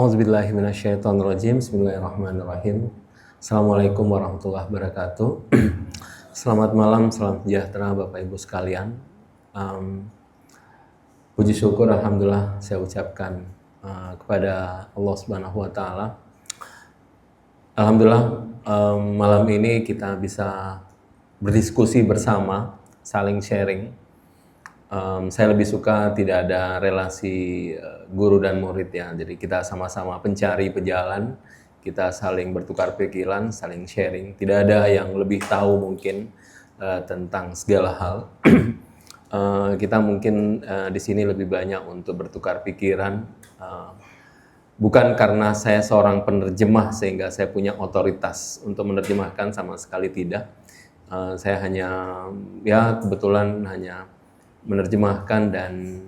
Auzubillahiminasyaitonirrajim. Bismillahirrahmanirrahim. Assalamualaikum warahmatullahi wabarakatuh. Selamat malam, salam sejahtera Bapak Ibu sekalian. Puji syukur alhamdulillah saya ucapkan kepada Allah Subhanahu wa taala. Alhamdulillah malam ini kita bisa berdiskusi bersama, saling sharing. Saya lebih suka tidak ada relasi guru dan murid ya. Jadi kita sama-sama pencari pejalan, kita saling bertukar pikiran, saling sharing. Tidak ada yang lebih tahu mungkin tentang segala hal. Kita mungkin di sini lebih banyak untuk bertukar pikiran. Bukan karena saya seorang penerjemah sehingga saya punya otoritas untuk menerjemahkan, sama sekali tidak. Saya hanya ya kebetulan hanya menerjemahkan, dan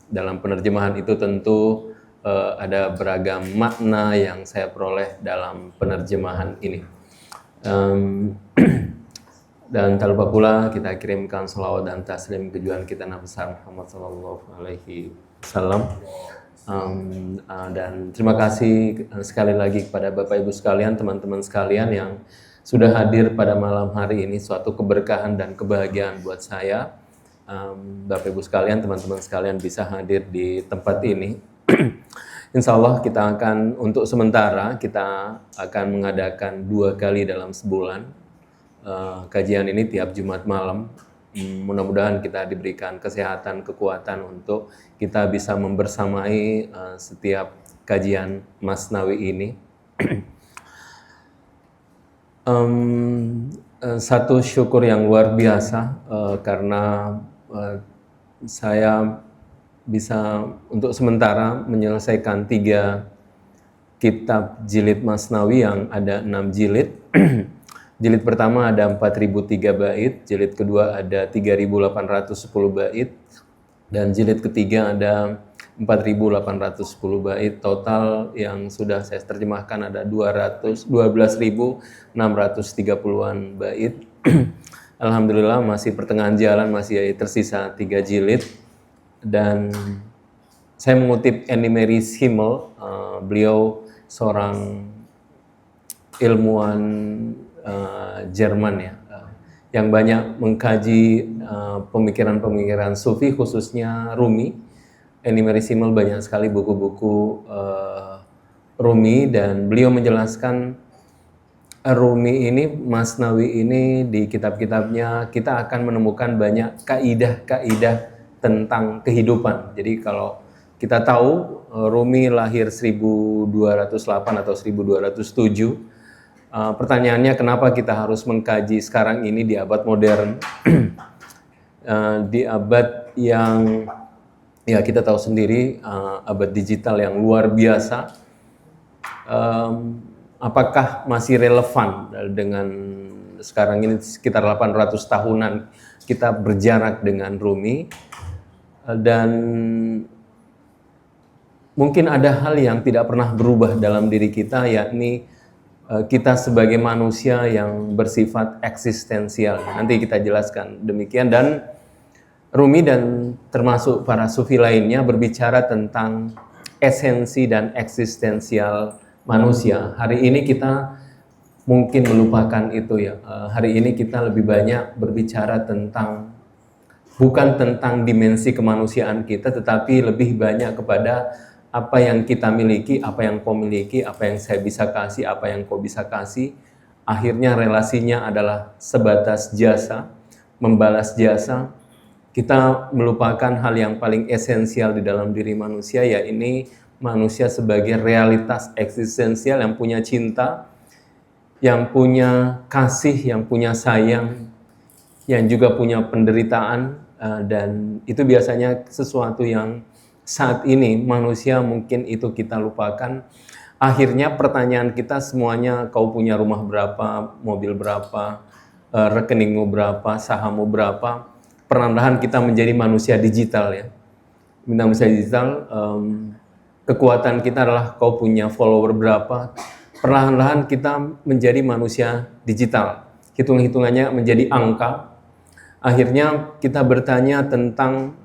dalam penerjemahan itu tentu ada beragam makna yang saya peroleh dalam penerjemahan ini. Dan tak lupa pula kita kirimkan salawat dan taslim ke junjungan kita Nabi Muhammad sallallahu alaihi wasallam. Dan terima kasih sekali lagi kepada Bapak Ibu sekalian, teman-teman sekalian yang sudah hadir pada malam hari ini. Suatu keberkahan dan kebahagiaan buat saya. Bapak Ibu sekalian, teman-teman sekalian bisa hadir di tempat ini. Insya Allah kita akan, untuk sementara, kita akan mengadakan 2 kali dalam sebulan kajian ini tiap Jumat malam. Mudah-mudahan kita diberikan kesehatan, kekuatan untuk kita bisa membersamai setiap kajian Masnawi ini. Satu syukur yang luar biasa karena saya bisa untuk sementara menyelesaikan 3 kitab jilid Masnawi yang ada 6 jilid. Jilid pertama ada 4003 bait, jilid kedua ada 3810 bait, dan jilid ketiga ada 4810 bait. Total yang sudah saya terjemahkan ada 12.630-an bait. Alhamdulillah masih pertengahan jalan, masih tersisa 3 jilid. Dan saya mengutip Annie Mary Schimmel, beliau seorang ilmuwan Jerman ya, yang banyak mengkaji pemikiran-pemikiran sufi, khususnya Rumi. Annie Mary Schimmel banyak sekali buku-buku Rumi, dan beliau menjelaskan Rumi ini, Masnawi ini, di kitab-kitabnya kita akan menemukan banyak kaidah-kaidah tentang kehidupan. Jadi kalau kita tahu Rumi lahir 1208 atau 1207, pertanyaannya kenapa kita harus mengkaji sekarang ini di abad modern, di abad yang ya kita tahu sendiri, abad digital yang luar biasa. Apakah masih relevan dengan sekarang ini sekitar 800 tahunan kita berjarak dengan Rumi, dan mungkin ada hal yang tidak pernah berubah dalam diri kita, yakni kita sebagai manusia yang bersifat eksistensial. Nanti kita jelaskan demikian. Dan Rumi dan termasuk para sufi lainnya berbicara tentang esensi dan eksistensial manusia. Hari ini kita mungkin melupakan itu ya. Hari ini kita lebih banyak berbicara tentang, bukan tentang dimensi kemanusiaan kita, tetapi lebih banyak kepada apa yang kita miliki, apa yang kau miliki, apa yang saya bisa kasih, apa yang kau bisa kasih. Akhirnya relasinya adalah sebatas jasa, membalas jasa. Kita melupakan hal yang paling esensial di dalam diri manusia, yakni manusia sebagai realitas eksistensial yang punya cinta, yang punya kasih, yang punya sayang, yang juga punya penderitaan, dan itu biasanya sesuatu yang saat ini manusia mungkin itu kita lupakan. Akhirnya pertanyaan kita semuanya, kau punya rumah berapa, mobil berapa, rekeningmu berapa, sahammu berapa. Perlahan-lahan kita menjadi manusia digital ya. Manusia digital, kekuatan kita adalah kau punya follower berapa. Perlahan-lahan kita menjadi manusia digital. Hitung-hitungannya menjadi angka. Akhirnya kita bertanya tentang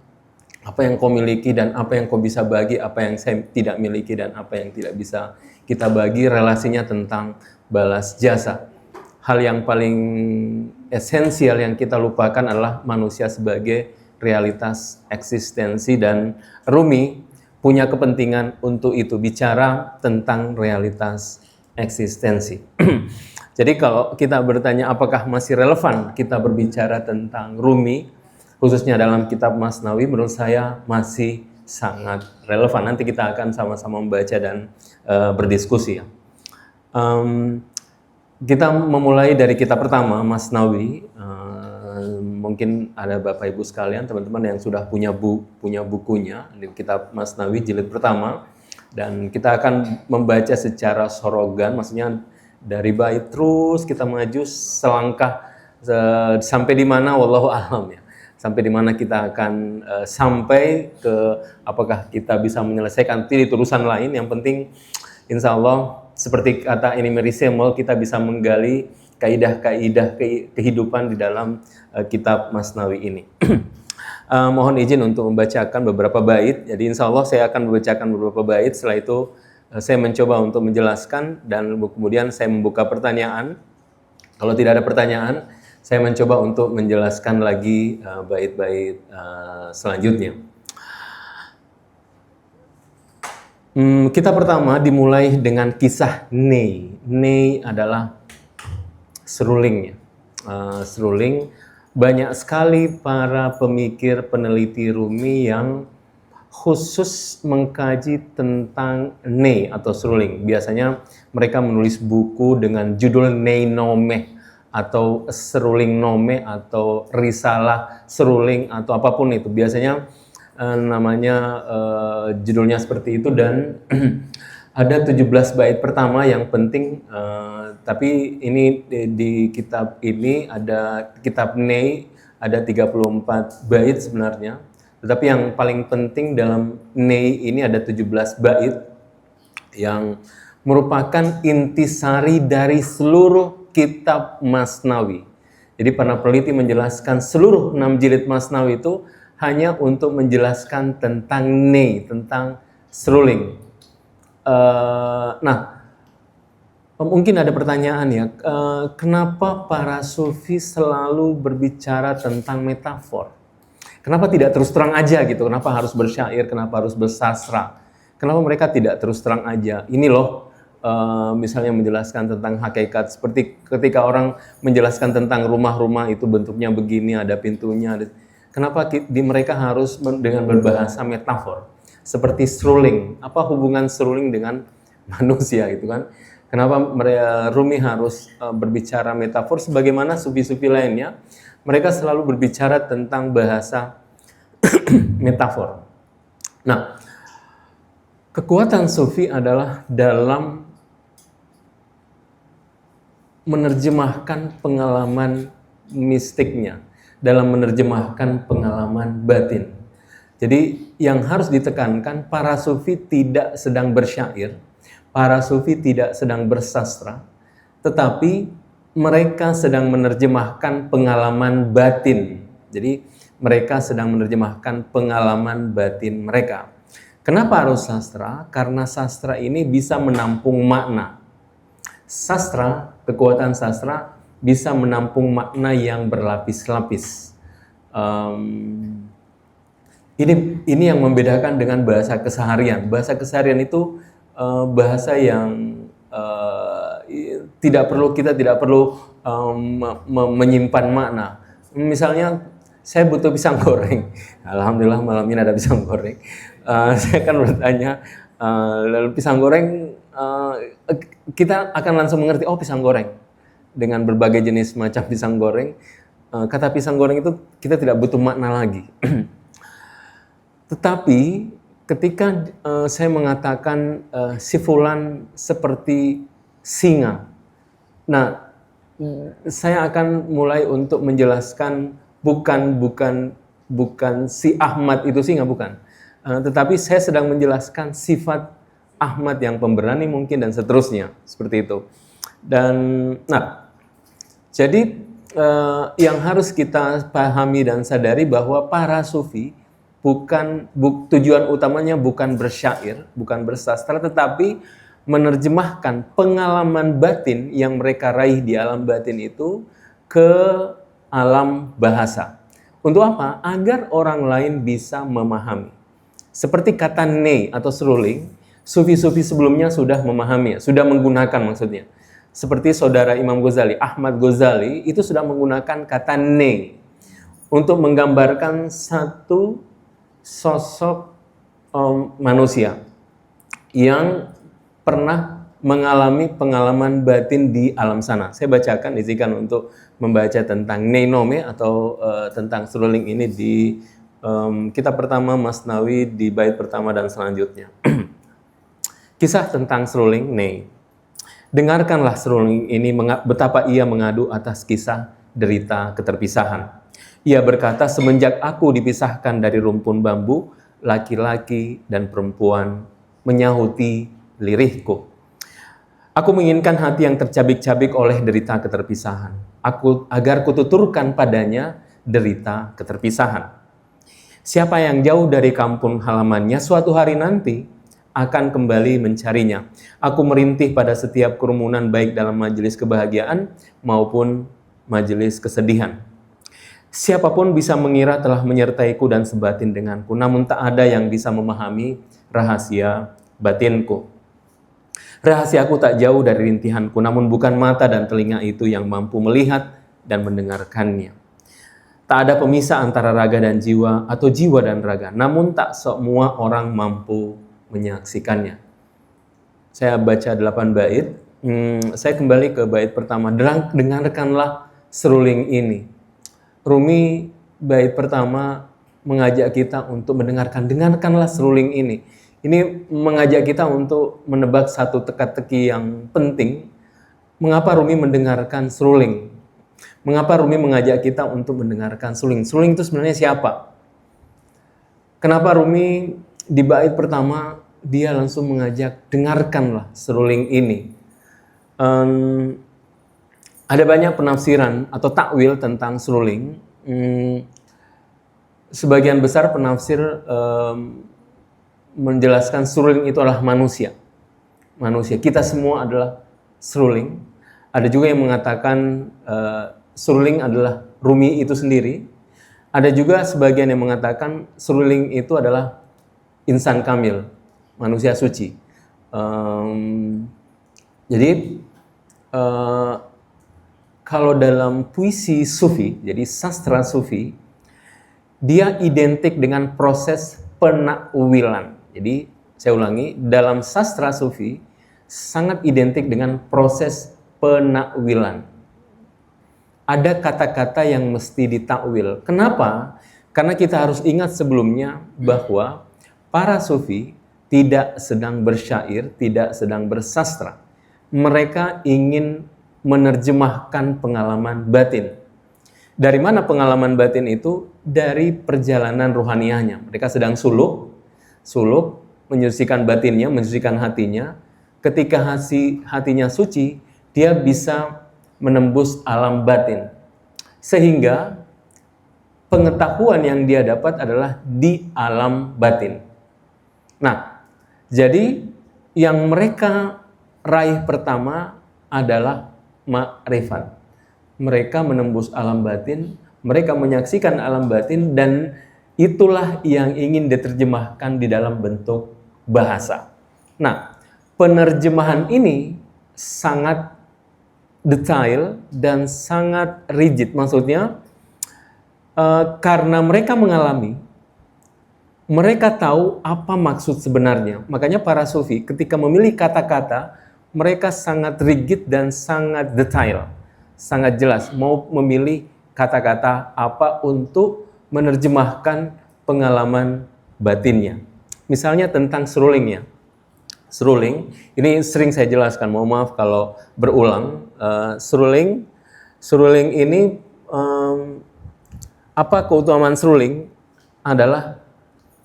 Apa yang kau miliki dan apa yang kau bisa bagi, apa yang saya tidak miliki dan apa yang tidak bisa kita bagi, relasinya tentang balas jasa. Hal yang paling esensial yang kita lupakan adalah manusia sebagai realitas eksistensi, dan Rumi punya kepentingan untuk itu, bicara tentang realitas eksistensi. Jadi kalau kita bertanya apakah masih relevan kita berbicara tentang Rumi, khususnya dalam kitab Masnawi, menurut saya masih sangat relevan. Nanti kita akan sama-sama membaca dan berdiskusi ya. Kita memulai dari kitab pertama, Masnawi. Mungkin ada Bapak Ibu sekalian, teman-teman yang sudah punya bukunya di kitab Masnawi jilid pertama, dan kita akan membaca secara sorogan, maksudnya dari bait terus kita maju selangkah sampai di mana wallahu alam ya. Sampai di mana kita akan sampai ke apakah kita bisa menyelesaikan, itu urusan lain. Yang penting insya Allah seperti kata Inimiri Semol, kita bisa menggali kaidah-kaidah kehidupan di dalam kitab Masnawi ini. Mohon izin untuk membacakan beberapa bait. Jadi insya Allah saya akan membacakan beberapa bait. Setelah itu saya mencoba untuk menjelaskan dan kemudian saya membuka pertanyaan. Kalau tidak ada pertanyaan, saya mencoba untuk menjelaskan lagi bait-bait selanjutnya. Kita pertama dimulai dengan kisah Nei. Nei adalah serulingnya. Seruling, banyak sekali para pemikir peneliti Rumi yang khusus mengkaji tentang Nei atau seruling. Biasanya mereka menulis buku dengan judul Nei Nome, atau seruling nome, atau risalah seruling, atau apapun itu. Biasanya namanya judulnya seperti itu, dan ada 17 bait pertama yang penting, tapi ini di kitab ini ada kitab Nei ada 34 bait sebenarnya. Tetapi yang paling penting dalam Nei ini ada 17 bait yang merupakan intisari dari seluruh kitab Masnawi. Jadi para peneliti menjelaskan seluruh 6 jilid Masnawi itu hanya untuk menjelaskan tentang Nei, tentang seruling. Mungkin ada pertanyaan ya, kenapa para sufi selalu berbicara tentang metafor? Kenapa tidak terus terang aja gitu? Kenapa harus bersyair? Kenapa harus bersastra? Kenapa mereka tidak terus terang aja? Ini loh, misalnya menjelaskan tentang hakikat, seperti ketika orang menjelaskan tentang rumah-rumah itu bentuknya begini, ada pintunya. Kenapa mereka harus dengan berbahasa metafor? Seperti seruling. Apa hubungan seruling dengan manusia gitu kan? Kenapa Rumi harus berbicara metafor? Sebagaimana sufi-sufi lainnya, mereka selalu berbicara tentang bahasa metafor. Nah, kekuatan sufi adalah dalam menerjemahkan pengalaman mistiknya, dalam menerjemahkan pengalaman batin. Jadi yang harus ditekankan, para sufi tidak sedang bersyair, para sufi tidak sedang bersastra, tetapi mereka sedang menerjemahkan pengalaman batin. Jadi mereka sedang menerjemahkan pengalaman batin mereka. Kenapa harus sastra? Karena sastra ini bisa menampung makna. Sastra, kekuatan sastra bisa menampung makna yang berlapis-lapis. Ini yang membedakan dengan bahasa keseharian. Bahasa keseharian itu bahasa yang kita tidak perlu menyimpan makna. Misalnya saya butuh pisang goreng. Alhamdulillah malam ini ada pisang goreng. Saya akan bertanya, lalu pisang goreng, kita akan langsung mengerti, oh pisang goreng. Dengan berbagai jenis macam pisang goreng, kata pisang goreng itu kita tidak butuh makna lagi. Tetapi ketika saya mengatakan si fulan seperti singa, nah saya akan mulai untuk menjelaskan bukan si Ahmad itu singa, bukan. Tetapi saya sedang menjelaskan sifat Ahmad yang pemberani mungkin dan seterusnya, seperti itu. Dan jadi yang harus kita pahami dan sadari bahwa para sufi tujuan utamanya bukan bersyair, bukan bersastra, tetapi menerjemahkan pengalaman batin yang mereka raih di alam batin itu ke alam bahasa. Untuk apa? Agar orang lain bisa memahami. Seperti kata ne atau seruling, sufi-sufi sebelumnya sudah memahami, sudah menggunakan maksudnya. Seperti saudara Imam Ghazali, Ahmad Ghazali, itu sudah menggunakan kata ne untuk menggambarkan satu sosok manusia yang pernah mengalami pengalaman batin di alam sana. Saya bacakan, izinkan untuk membaca tentang Neinome atau tentang seruling ini di kitab pertama Masnawi di bait pertama dan selanjutnya. Kisah tentang seruling Nei. Dengarkanlah seruling ini betapa ia mengadu atas kisah derita keterpisahan. Ia berkata, semenjak aku dipisahkan dari rumpun bambu, laki-laki dan perempuan menyahuti lirihku. Aku menginginkan hati yang tercabik-cabik oleh derita keterpisahan. Agar kututurkan padanya derita keterpisahan. Siapa yang jauh dari kampung halamannya, suatu hari nanti akan kembali mencarinya. Aku merintih pada setiap kerumunan, baik dalam majelis kebahagiaan maupun majelis kesedihan. Siapapun bisa mengira telah menyertaiku dan sebatin denganku, namun tak ada yang bisa memahami rahasia batinku. Rahasiaku tak jauh dari rintihanku, namun bukan mata dan telinga itu yang mampu melihat dan mendengarkannya. Tak ada pemisah antara raga dan jiwa atau jiwa dan raga, namun tak semua orang mampu menyaksikannya. Saya baca 8 bait. Saya kembali ke bait pertama. Dengarkanlah seruling ini. Rumi bait pertama mengajak kita untuk dengarkanlah seruling ini. Ini mengajak kita untuk menebak satu teka-teki yang penting. Mengapa Rumi mendengarkan seruling? Mengapa Rumi mengajak kita untuk mendengarkan seruling? Seruling itu sebenarnya siapa? Kenapa Rumi di bait pertama dia langsung mengajak dengarkanlah seruling ini? Ada banyak penafsiran atau takwil tentang seruling. Sebagian besar penafsir menjelaskan seruling itu adalah manusia. Kita semua adalah seruling. Ada juga yang mengatakan seruling adalah Rumi itu sendiri. Ada juga sebagian yang mengatakan seruling itu adalah insan kamil, manusia suci. Jadi kalau dalam puisi sufi, jadi sastra sufi, dia identik dengan proses penakwilan. Jadi saya ulangi, dalam sastra sufi sangat identik dengan proses penakwilan. Ada kata-kata yang mesti ditakwil. Kenapa? Karena kita harus ingat sebelumnya bahwa para sufi tidak sedang bersyair, tidak sedang bersastra. Mereka ingin menerjemahkan pengalaman batin. Dari mana pengalaman batin itu? Dari perjalanan ruhaniahnya. Mereka sedang suluk, menyucikan batinnya, menyucikan hatinya. Ketika hatinya suci, dia bisa menembus alam batin. Sehingga pengetahuan yang dia dapat adalah di alam batin. Nah, jadi yang mereka raih pertama adalah ma'rifat. Mereka menembus alam batin, mereka menyaksikan alam batin, dan itulah yang ingin diterjemahkan di dalam bentuk bahasa. Nah, penerjemahan ini sangat detail dan sangat rigid. Maksudnya, karena mereka mengalami, mereka tahu apa maksud sebenarnya. Makanya para sufi ketika memilih kata-kata, mereka sangat rigid dan sangat detail, sangat jelas mau memilih kata-kata apa untuk menerjemahkan pengalaman batinnya. Misalnya tentang serulingnya. Seruling, ini sering saya jelaskan, mohon maaf kalau berulang. Seruling ini, apa keutamaan seruling? Adalah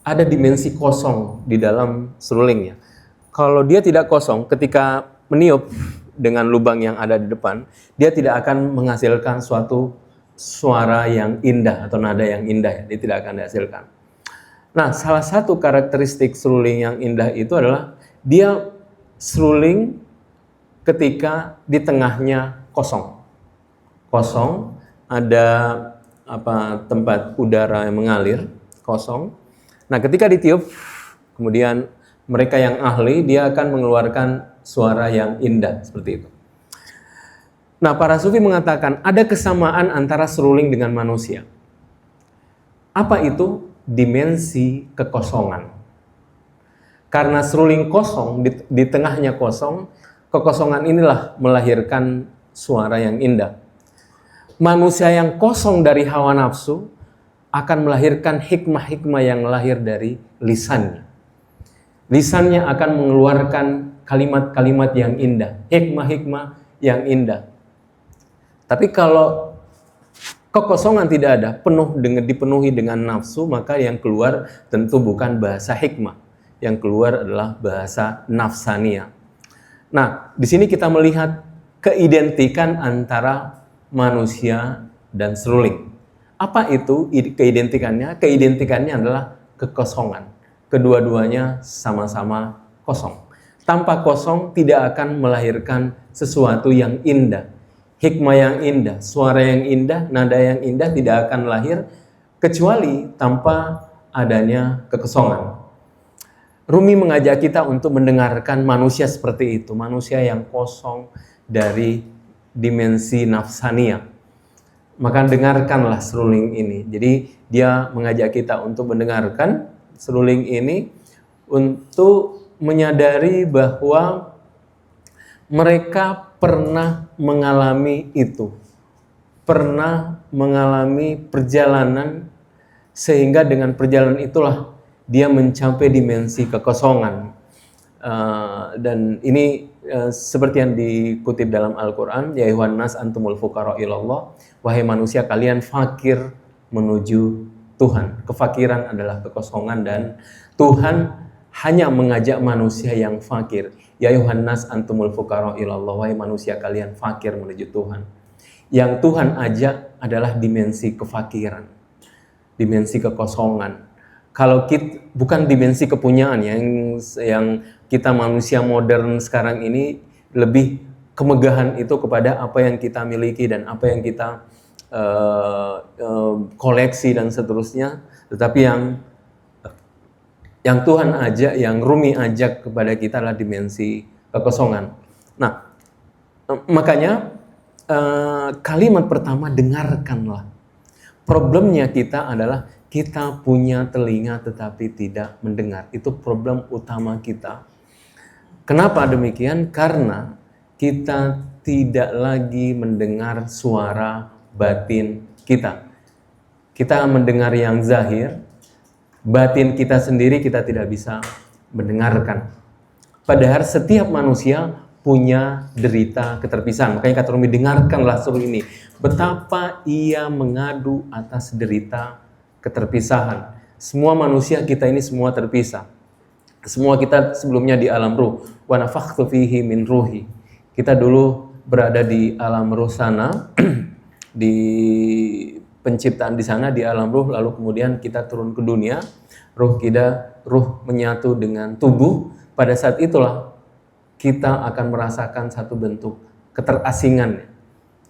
ada dimensi kosong di dalam serulingnya. Kalau dia tidak kosong, ketika meniup dengan lubang yang ada di depan, dia tidak akan menghasilkan suatu suara yang indah atau nada yang indah. Dia tidak akan dihasilkan. Nah, salah satu karakteristik seruling yang indah itu adalah dia seruling ketika di tengahnya kosong. Kosong, ada tempat udara yang mengalir, kosong. Nah, ketika ditiup, kemudian mereka yang ahli, dia akan mengeluarkan suara yang indah seperti itu. Nah, para sufi mengatakan ada kesamaan antara seruling dengan manusia. Apa itu? Dimensi kekosongan. Karena seruling kosong, di tengahnya kosong, kekosongan inilah melahirkan suara yang indah. Manusia yang kosong dari hawa nafsu akan melahirkan hikmah-hikmah yang lahir dari lisannya. Lisannya akan mengeluarkan kalimat-kalimat yang indah, hikmah-hikmah yang indah. Tapi kalau kekosongan tidak ada, dipenuhi dengan nafsu, maka yang keluar tentu bukan bahasa hikmah. Yang keluar adalah bahasa nafsaniyah. Nah, di sini kita melihat keidentikan antara manusia dan seruling. Apa itu keidentikannya? Keidentikannya adalah kekosongan. Kedua-duanya sama-sama kosong. Tanpa kosong tidak akan melahirkan sesuatu yang indah. Hikmah yang indah, suara yang indah, nada yang indah tidak akan lahir kecuali tanpa adanya kekosongan. Rumi mengajak kita untuk mendengarkan manusia seperti itu, manusia yang kosong dari dimensi nafsaniyah. Maka dengarkanlah seruling ini. Jadi dia mengajak kita untuk mendengarkan seruling ini untuk menyadari bahwa mereka pernah mengalami itu, pernah mengalami perjalanan, sehingga dengan perjalanan itulah dia mencapai dimensi kekosongan. Dan ini seperti yang dikutip dalam Al-Quran, ya ayuhan nas antumul fuqara ilallah, wahai manusia kalian fakir menuju Tuhan. Kefakiran adalah kekosongan dan Tuhan hanya mengajak manusia yang fakir. Ya ayuhan nas antumul fuqara ilallah, wahai manusia kalian fakir menuju Tuhan. Yang Tuhan ajak adalah dimensi kefakiran, dimensi kekosongan. Kalau kita bukan dimensi kepunyaan yang kita manusia modern sekarang ini lebih kemegahan itu kepada apa yang kita miliki dan apa yang kita koleksi dan seterusnya. Tetapi yang Tuhan ajak, yang Rumi ajak kepada kita adalah dimensi kekosongan. Nah, makanya kalimat pertama dengarkanlah. Problemnya kita adalah kita punya telinga tetapi tidak mendengar. Itu problem utama kita. Kenapa demikian? Karena kita tidak lagi mendengar suara batin kita. Kita mendengar yang zahir, batin kita sendiri kita tidak bisa mendengarkan. Padahal setiap manusia punya derita keterpisahan. Makanya kata Rumi, dengarkanlah seru ini. Betapa ia mengadu atas derita keterpisahan. Semua manusia kita ini semua terpisah. Semua kita sebelumnya di alam ruh. Wa nafakhtu fihi min ruhi. Kita dulu berada di alam ruh sana, di penciptaan di sana di alam ruh, lalu kemudian kita turun ke dunia. Ruh menyatu dengan tubuh. Pada saat itulah kita akan merasakan satu bentuk keterasingan.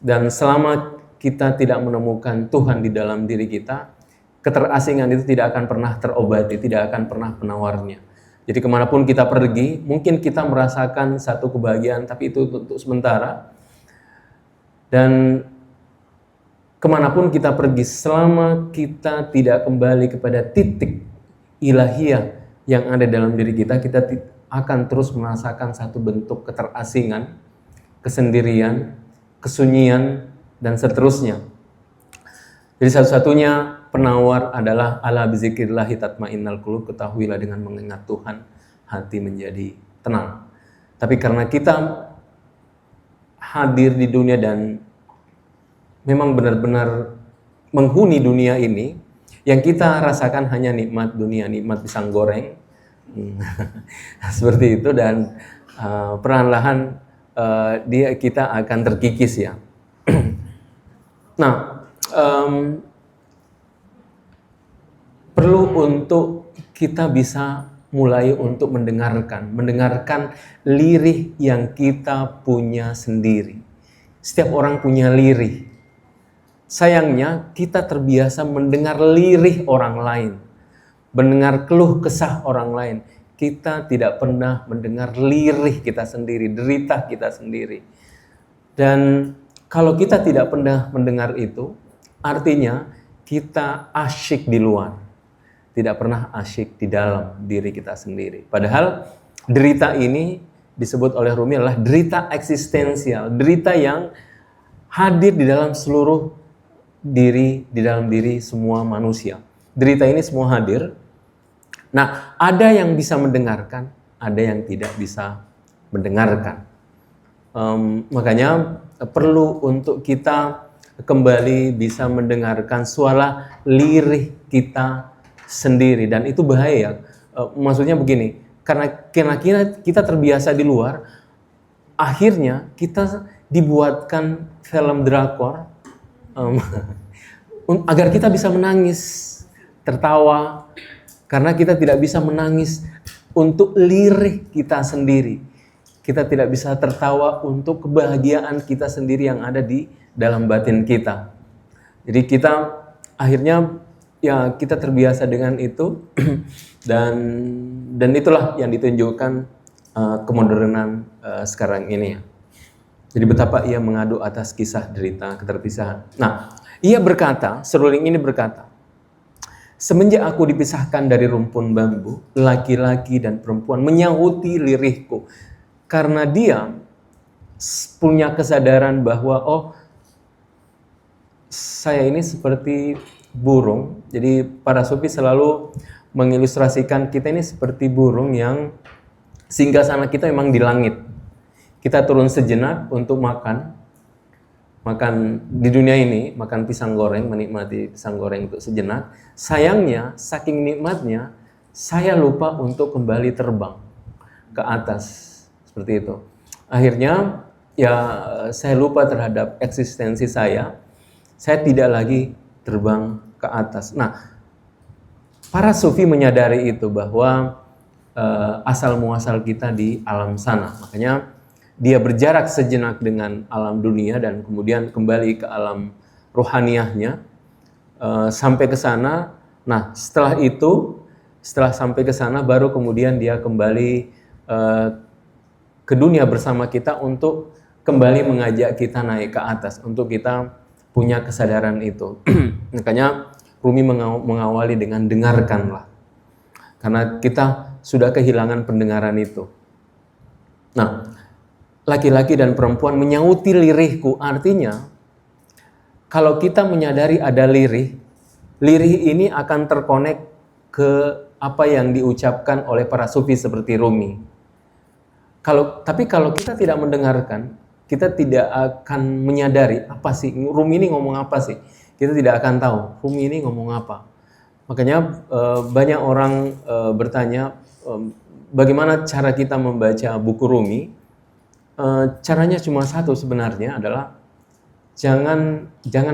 Dan selama kita tidak menemukan Tuhan di dalam diri kita, keterasingan itu tidak akan pernah terobati, tidak akan pernah penawarnya. Jadi kemanapun kita pergi, mungkin kita merasakan satu kebahagiaan, tapi itu untuk sementara. Dan kemanapun kita pergi, selama kita tidak kembali kepada titik ilahiyah yang ada dalam diri kita, kita akan terus merasakan satu bentuk keterasingan, kesendirian, kesunyian, dan seterusnya. Jadi satu-satunya penawar adalah ala bizikrillahi tatmainnal qulub, ketahuilah dengan mengingat Tuhan hati menjadi tenang. Tapi karena kita hadir di dunia dan memang benar-benar menghuni dunia ini, yang kita rasakan hanya nikmat dunia, nikmat pisang goreng, seperti itu, dan perlahan-lahan kita akan terkikis ya. Nah, perlu untuk kita bisa mulai untuk mendengarkan lirih yang kita punya sendiri. Setiap orang punya lirih. Sayangnya kita terbiasa mendengar lirih orang lain, mendengar keluh kesah orang lain. Kita tidak pernah mendengar lirih kita sendiri, derita kita sendiri. Dan kalau kita tidak pernah mendengar itu, artinya kita asyik di luar, tidak pernah asyik di dalam diri kita sendiri. Padahal derita ini disebut oleh Rumi adalah derita eksistensial, derita yang hadir di dalam seluruh diri, di dalam diri semua manusia. Derita ini semua hadir. Nah, ada yang bisa mendengarkan, ada yang tidak bisa mendengarkan. Makanya perlu untuk kita kembali bisa mendengarkan suara lirih kita sendiri, dan itu bahaya. Maksudnya begini, karena kita terbiasa di luar, akhirnya kita dibuatkan film drakor agar kita bisa menangis, tertawa, karena kita tidak bisa menangis untuk lirih kita sendiri. Kita tidak bisa tertawa untuk kebahagiaan kita sendiri yang ada di dalam batin kita. Jadi kita akhirnya ya kita terbiasa dengan itu dan itulah yang ditunjukkan kemodernan sekarang ini ya. Jadi betapa ia mengadu atas kisah derita keterpisahan. Nah, ia berkata, seruling ini berkata, semenjak aku dipisahkan dari rumpun bambu, laki-laki dan perempuan menyahuti lirihku. Karena dia punya kesadaran bahwa, oh, saya ini seperti burung. Jadi para sufi selalu mengilustrasikan kita ini seperti burung yang singgasana kita memang di langit. Kita turun sejenak untuk makan di dunia ini, makan pisang goreng, menikmati pisang goreng untuk sejenak. Sayangnya, saking nikmatnya, saya lupa untuk kembali terbang ke atas. Seperti itu. Akhirnya, ya saya lupa terhadap eksistensi saya. Saya tidak lagi terbang ke atas. Nah, para sufi menyadari itu bahwa asal muasal kita di alam sana. Makanya dia berjarak sejenak dengan alam dunia dan kemudian kembali ke alam rohaniyahnya sampai ke sana. Nah, setelah sampai ke sana baru kemudian dia kembali ke dunia bersama kita untuk kembali mengajak kita naik ke atas, untuk kita punya kesadaran itu. Makanya Rumi mengawali dengan dengarkanlah, karena kita sudah kehilangan pendengaran itu. Nah, laki-laki dan perempuan menyauti lirihku, artinya kalau kita menyadari ada lirih ini akan terkonek ke apa yang diucapkan oleh para sufi seperti Rumi. Tapi kalau kita tidak mendengarkan, kita tidak akan menyadari apa sih Rumi ini ngomong apa sih. Kita tidak akan tahu Rumi ini ngomong apa. Makanya banyak orang bertanya bagaimana cara kita membaca buku Rumi. Caranya cuma satu sebenarnya, adalah jangan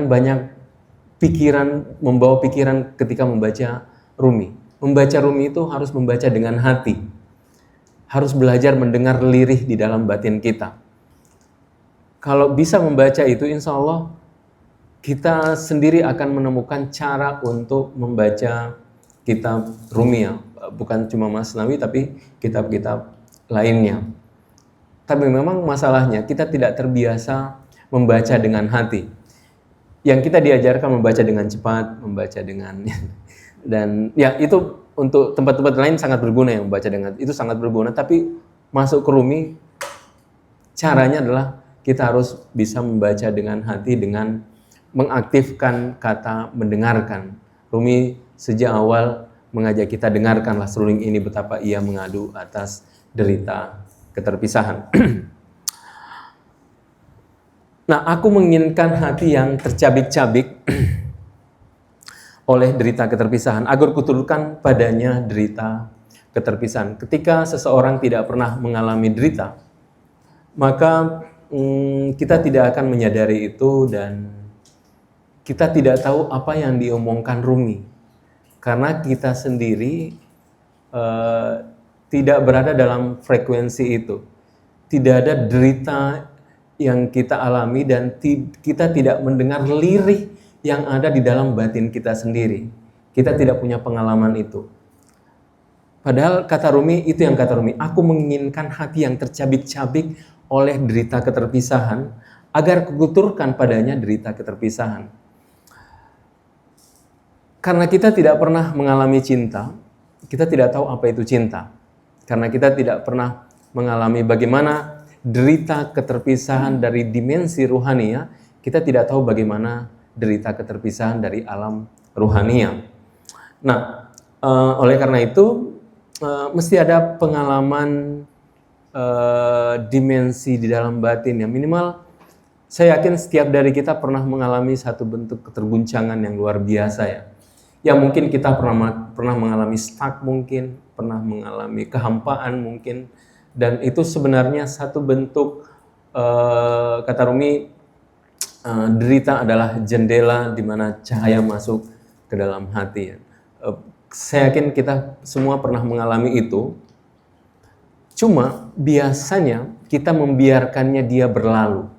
banyak membawa pikiran ketika membaca Rumi. Membaca Rumi itu harus membaca dengan hati. Harus belajar mendengar lirih di dalam batin kita. Kalau bisa membaca itu, insya Allah kita sendiri akan menemukan cara untuk membaca kitab Rumi ya. Bukan cuma Masnawi, tapi kitab-kitab lainnya. Tapi memang masalahnya kita tidak terbiasa membaca dengan hati. Yang kita diajarkan membaca dengan cepat, membaca dengan dan ya itu untuk tempat-tempat lain sangat berguna ya, membaca dengan itu sangat berguna, tapi masuk ke Rumi caranya adalah kita harus bisa membaca dengan hati dengan mengaktifkan kata mendengarkan. Rumi sejak awal mengajak kita dengarkanlah seruling ini betapa ia mengadu atas derita keterpisahan. Nah, aku menginginkan hati yang tercabik-cabik oleh derita keterpisahan, agar kuturunkan padanya derita keterpisahan. Ketika seseorang tidak pernah mengalami derita, maka kita tidak akan menyadari itu dan kita tidak tahu apa yang diomongkan Rumi. Karena kita sendiri eh, tidak berada dalam frekuensi itu. Tidak ada derita yang kita alami dan kita tidak mendengar lirih yang ada di dalam batin kita sendiri. Kita tidak punya pengalaman itu. Padahal kata Rumi, itu yang kata Rumi, aku menginginkan hati yang tercabik-cabik oleh derita keterpisahan, agar kukuturkan padanya derita keterpisahan. Karena kita tidak pernah mengalami cinta, kita tidak tahu apa itu cinta. Karena kita tidak pernah mengalami bagaimana derita keterpisahan dari dimensi ruhania, kita tidak tahu bagaimana derita keterpisahan dari alam ruhania. Nah, oleh karena itu, mesti ada pengalaman dimensi di dalam batin ya. Minimal saya yakin setiap dari kita pernah mengalami satu bentuk keterguncangan yang luar biasa ya. Ya mungkin kita pernah mengalami stuck mungkin, pernah mengalami kehampaan mungkin, dan itu sebenarnya satu bentuk kata Rumi, derita adalah jendela di mana cahaya masuk ke dalam hati ya. Saya yakin kita semua pernah mengalami itu. Cuma biasanya kita membiarkannya dia berlalu.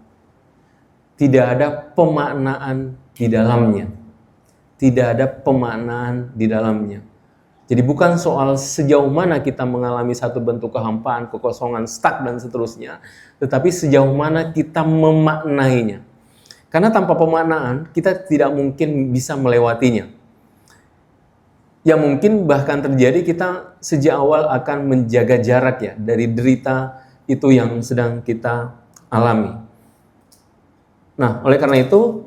Tidak ada pemaknaan di dalamnya. Tidak ada pemaknaan di dalamnya. Jadi bukan soal sejauh mana kita mengalami satu bentuk kehampaan, kekosongan, stuck dan seterusnya, tetapi sejauh mana kita memaknainya. Karena tanpa pemaknaan kita tidak mungkin bisa melewatinya. Yang mungkin bahkan terjadi kita sejak awal akan menjaga jarak ya dari derita itu yang sedang kita alami. Nah, oleh karena itu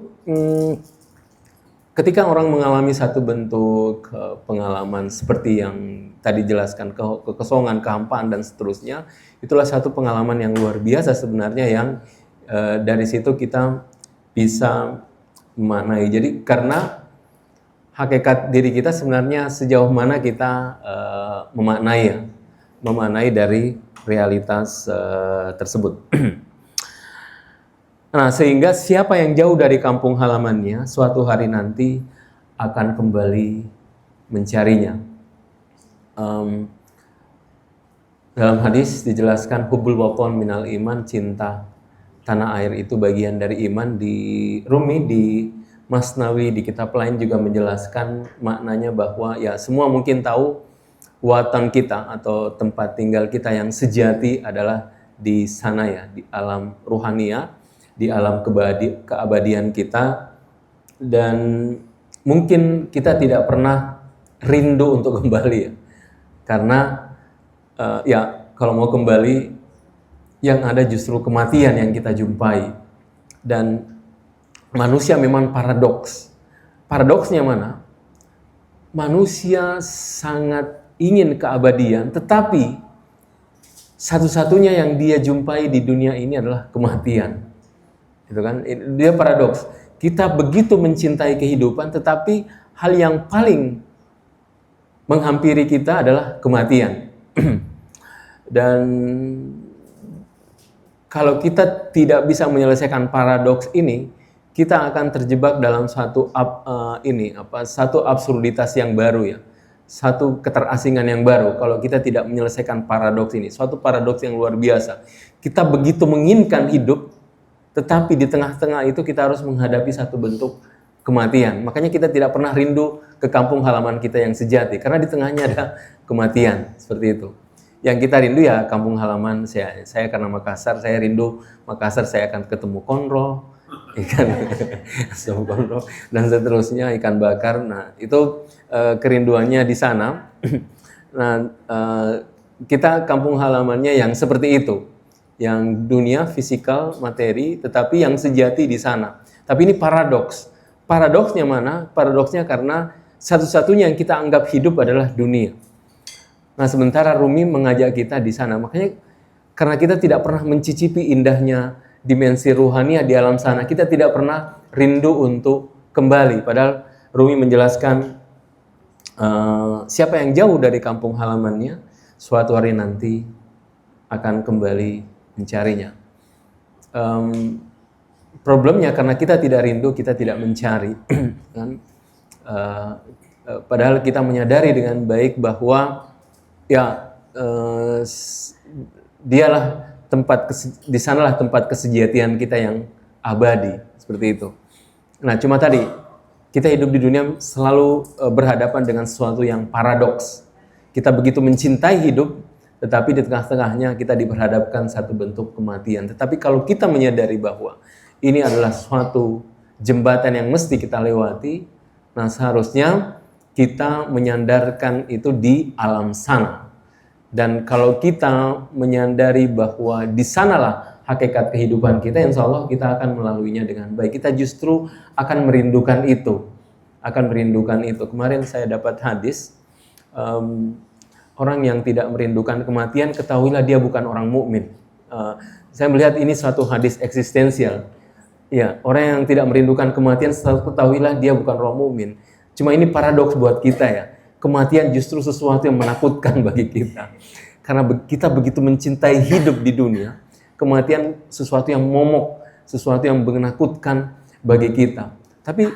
ketika orang mengalami satu bentuk pengalaman seperti yang tadi jelaskan, kekosongan, kehampaan dan seterusnya, itulah satu pengalaman yang luar biasa sebenarnya yang dari situ kita bisa memaknai. Jadi karena hakikat diri kita sebenarnya sejauh mana kita memaknai dari realitas tersebut. Nah, sehingga siapa yang jauh dari kampung halamannya suatu hari nanti akan kembali mencarinya. Dalam hadis dijelaskan hubbul watan minal iman, cinta tanah air itu bagian dari iman. Di Rumi, di Masnawi, di kitab lain juga menjelaskan maknanya bahwa ya semua mungkin tahu watan kita atau tempat tinggal kita yang sejati adalah di sana ya, di alam ruhania, di alam keabadian kita, dan mungkin kita tidak pernah rindu untuk kembali ya, karena ya kalau mau kembali yang ada justru kematian yang kita jumpai. Dan manusia memang paradoks. Paradoksnya mana? Manusia sangat ingin keabadian, tetapi satu-satunya yang dia jumpai di dunia ini adalah kematian. Itu kan? Dia paradoks. Kita begitu mencintai kehidupan, tetapi hal yang paling menghampiri kita adalah kematian. Dan kalau kita tidak bisa menyelesaikan paradoks ini, kita akan terjebak dalam satu absurditas yang baru ya, satu keterasingan yang baru. Kalau kita tidak menyelesaikan paradoks ini, suatu paradoks yang luar biasa. Kita begitu menginginkan hidup, tetapi di tengah-tengah itu kita harus menghadapi satu bentuk kematian. Makanya kita tidak pernah rindu ke kampung halaman kita yang sejati, karena di tengahnya ada kematian, seperti itu. Yang kita rindu ya kampung halaman saya karena Makassar, saya rindu Makassar, saya akan ketemu konro, ikan konro dan seterusnya, ikan bakar. Nah, itu kerinduannya di sana. Nah, kita kampung halamannya yang seperti itu, yang dunia fisikal materi, tetapi yang sejati di sana. Tapi ini paradoks. Paradoksnya mana? Paradoksnya karena satu-satunya yang kita anggap hidup adalah dunia. Nah, sementara Rumi mengajak kita di sana. Makanya karena kita tidak pernah mencicipi indahnya dimensi ruhania di alam sana, kita tidak pernah rindu untuk kembali. Padahal Rumi menjelaskan siapa yang jauh dari kampung halamannya suatu hari nanti akan kembali mencarinya. Problemnya karena kita tidak rindu, kita tidak mencari. Kan? Padahal kita menyadari dengan baik bahwa ya dialah di sanalah tempat kesejatian kita yang abadi, seperti itu. Nah, cuma tadi kita hidup di dunia selalu berhadapan dengan sesuatu yang paradoks. Kita begitu mencintai hidup, tetapi di tengah-tengahnya kita diperhadapkan satu bentuk kematian. Tetapi kalau kita menyadari bahwa ini adalah suatu jembatan yang mesti kita lewati, nah seharusnya kita menyandarkan itu di alam sana. Dan kalau kita menyadari bahwa di sanalah hakikat kehidupan kita, insya Allah kita akan melaluinya dengan baik. Kita justru akan merindukan itu. Kemarin saya dapat hadis, orang yang tidak merindukan kematian, ketahuilah dia bukan orang mukmin. Saya melihat ini suatu hadis eksistensial. Ya, orang yang tidak merindukan kematian, ketahuilah dia bukan orang mukmin. Cuma ini paradoks buat kita ya. Kematian justru sesuatu yang menakutkan bagi kita. Karena kita begitu mencintai hidup di dunia, kematian sesuatu yang momok, sesuatu yang menakutkan bagi kita. Tapi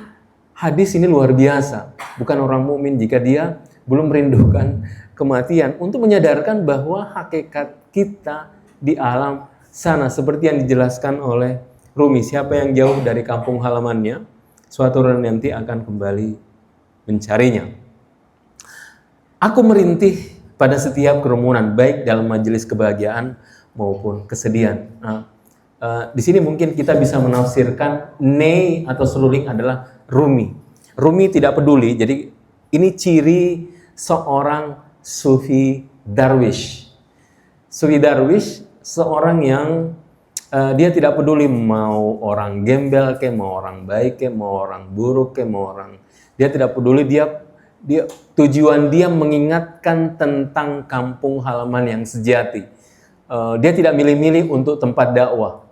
hadis ini luar biasa. Bukan orang mukmin jika dia belum merindukan kematian, untuk menyadarkan bahwa hakikat kita di alam sana, seperti yang dijelaskan oleh Rumi, siapa yang jauh dari kampung halamannya, suatu hari nanti akan kembali mencarinya. Aku merintih pada setiap kerumunan, baik dalam majelis kebahagiaan maupun kesedihan. Nah, di sini mungkin kita bisa menafsirkan nei atau seruling adalah Rumi. Rumi tidak peduli, jadi ini ciri seorang sufi darwish. Sufi darwish seorang yang dia tidak peduli mau orang gembel ke, mau orang baik ke, mau orang buruk ke, mau orang, dia tidak peduli. Tujuan dia mengingatkan tentang kampung halaman yang sejati. Dia tidak milih-milih untuk tempat dakwah.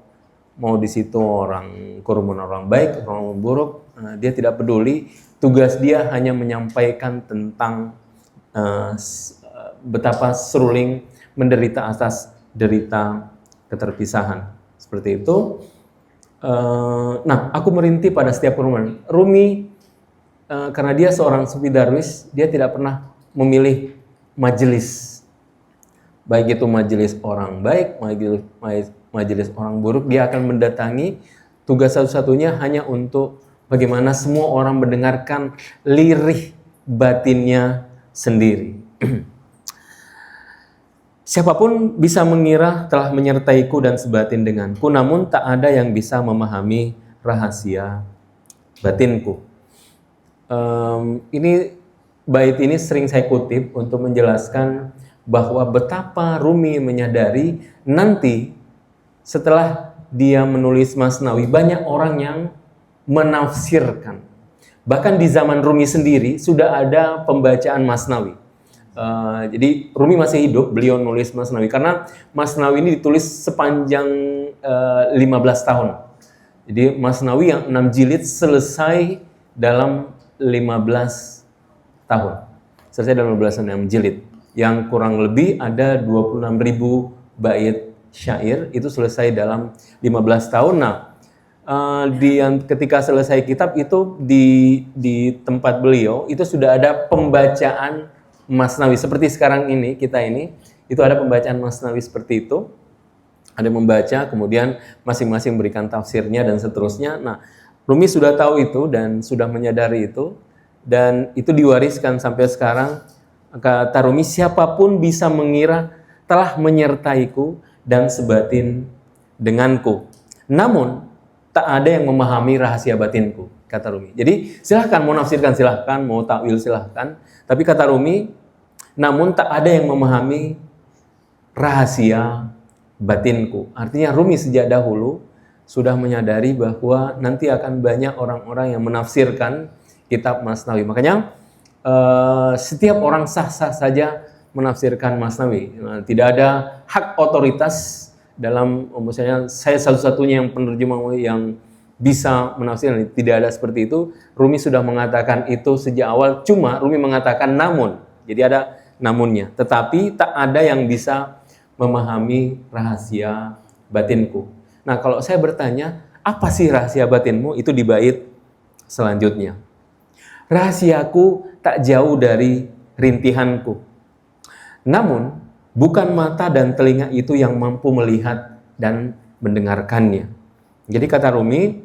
Mau di situ orang kerumunan orang baik, orang buruk, dia tidak peduli. Tugas dia hanya menyampaikan tentang betapa seruling menderita atas derita keterpisahan. Seperti itu. Nah, aku merintih pada setiap kerumunan. Rumi karena dia seorang sufi darwis, dia tidak pernah memilih majelis. Baik itu majelis orang baik, majelis orang buruk, dia akan mendatangi. Tugas satu-satunya hanya untuk bagaimana semua orang mendengarkan lirih batinnya sendiri. Siapapun bisa mengira telah menyertaiku dan sebatin denganku, namun tak ada yang bisa memahami rahasia batinku. Ini bait ini sering saya kutip untuk menjelaskan bahwa betapa Rumi menyadari nanti setelah dia menulis Masnawi, banyak orang yang menafsirkan. Bahkan di zaman Rumi sendiri sudah ada pembacaan Masnawi. Jadi Rumi masih hidup, beliau nulis Masnawi karena Masnawi ini ditulis sepanjang 15 tahun. Jadi Masnawi yang 6 jilid selesai dalam 15 tahun. Selesai dalam 15 jilid. Yang kurang lebih ada 26.000 bait syair, itu selesai dalam 15 tahun. Nah, ketika selesai kitab itu di tempat beliau itu sudah ada pembacaan Masnawi seperti sekarang ini kita ini itu ada pembacaan Masnawi seperti itu, ada membaca kemudian masing-masing berikan tafsirnya dan seterusnya. Nah, Rumi sudah tahu itu dan sudah menyadari itu dan itu diwariskan sampai sekarang. Kata Rumi, siapapun bisa mengira telah menyertaiku dan sebatin denganku, namun tak ada yang memahami rahasia batinku, kata Rumi. Jadi silahkan mau nafsirkan silahkan, mau takwil silahkan, tapi kata Rumi, namun tak ada yang memahami rahasia batinku. Artinya Rumi sejak dahulu sudah menyadari bahwa nanti akan banyak orang-orang yang menafsirkan kitab Masnawi. Makanya setiap orang sah-sah saja menafsirkan Masnawi. Tidak ada hak otoritas dalam, misalnya saya satu-satunya yang penerjemah yang bisa menafsirkan. Tidak ada seperti itu. Rumi sudah mengatakan itu sejak awal. Cuma Rumi mengatakan namun. Jadi ada namunnya. Tetapi tak ada yang bisa memahami rahasia batinku. Nah, kalau saya bertanya, apa sih rahasia batinmu? Itu di bait selanjutnya. Rahasiaku tak jauh dari rintihanku. Namun, bukan mata dan telinga itu yang mampu melihat dan mendengarkannya. Jadi kata Rumi,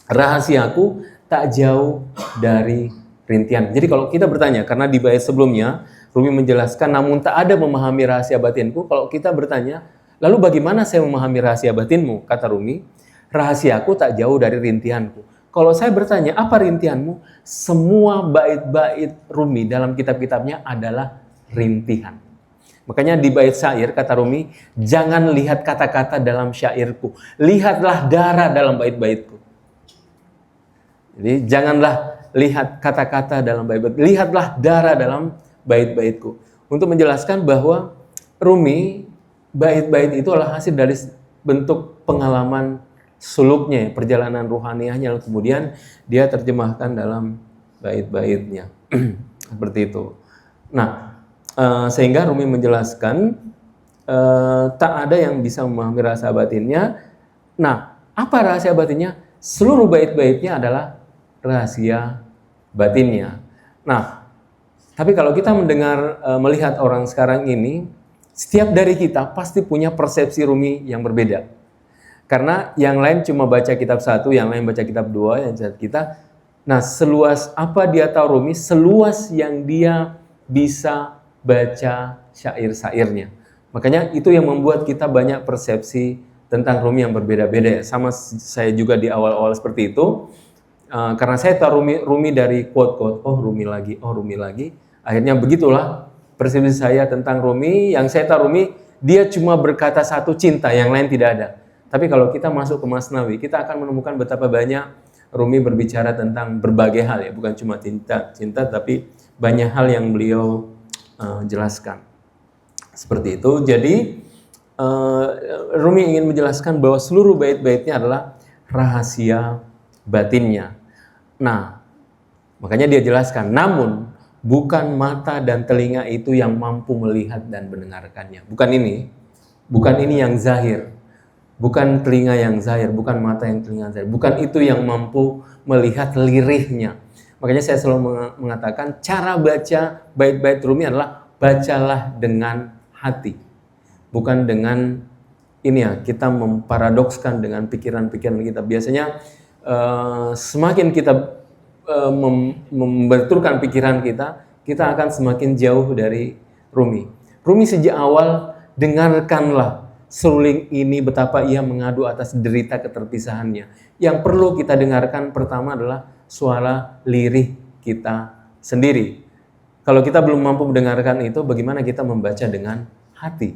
rahasiaku tak jauh dari rintihan. Jadi kalau kita bertanya, karena di bait sebelumnya, Rumi menjelaskan, namun tak ada memahami rahasia batinku. Kalau kita bertanya, lalu bagaimana saya memahami rahasia batinmu? Kata Rumi, rahasiaku tak jauh dari rintihanku. Kalau saya bertanya, apa rintihanmu? Semua bait-bait Rumi dalam kitab-kitabnya adalah rintihan. Makanya di bait syair kata Rumi, jangan lihat kata-kata dalam syairku, lihatlah darah dalam bait-baitku. Jadi janganlah lihat kata-kata dalam bait-bait, lihatlah darah dalam bait-baitku. Untuk menjelaskan bahwa Rumi, bait-bait itu adalah hasil dari bentuk pengalaman suluknya, perjalanan ruhaniahnya, kemudian dia terjemahkan dalam bait-baitnya. Seperti itu. Nah, sehingga Rumi menjelaskan tak ada yang bisa memahami rahasia batinnya. Nah, apa rahasia batinnya? Seluruh bait-baitnya adalah rahasia batinnya. Nah, tapi kalau kita melihat orang sekarang ini, setiap dari kita pasti punya persepsi Rumi yang berbeda. Karena yang lain cuma baca kitab 1, yang lain baca kitab 2, yang kita. Nah, seluas apa dia tahu Rumi, seluas yang dia bisa baca syair-syairnya. Makanya itu yang membuat kita banyak persepsi tentang Rumi yang berbeda-beda. Sama saya juga di awal-awal seperti itu. Karena saya tahu Rumi dari quote-quote, oh Rumi lagi, oh Rumi lagi. Akhirnya begitulah persepsi saya tentang Rumi. Yang saya tahu Rumi, dia cuma berkata satu, cinta, yang lain tidak ada. Tapi kalau kita masuk ke Masnawi, kita akan menemukan betapa banyak Rumi berbicara tentang berbagai hal, ya, bukan cuma cinta, tapi banyak hal yang beliau jelaskan. Seperti itu. Jadi Rumi ingin menjelaskan bahwa seluruh bait-baitnya adalah rahasia batinnya. Nah, makanya dia jelaskan, namun bukan mata dan telinga itu yang mampu melihat dan mendengarkannya. Bukan ini yang zahir. Bukan telinga yang zahir, bukan mata yang telinga zahir. Bukan itu yang mampu melihat lirihnya. Makanya saya selalu mengatakan cara baca bait-bait Rumi adalah bacalah dengan hati. Bukan dengan kita memparadokskan dengan pikiran-pikiran kita. Biasanya semakin kita membenturkan pikiran kita, kita akan semakin jauh dari Rumi. Rumi sejak awal, dengarkanlah seruling ini betapa ia mengadu atas derita keterpisahannya. Yang perlu kita dengarkan pertama adalah suara lirih kita sendiri. Kalau kita belum mampu mendengarkan itu, bagaimana kita membaca dengan hati?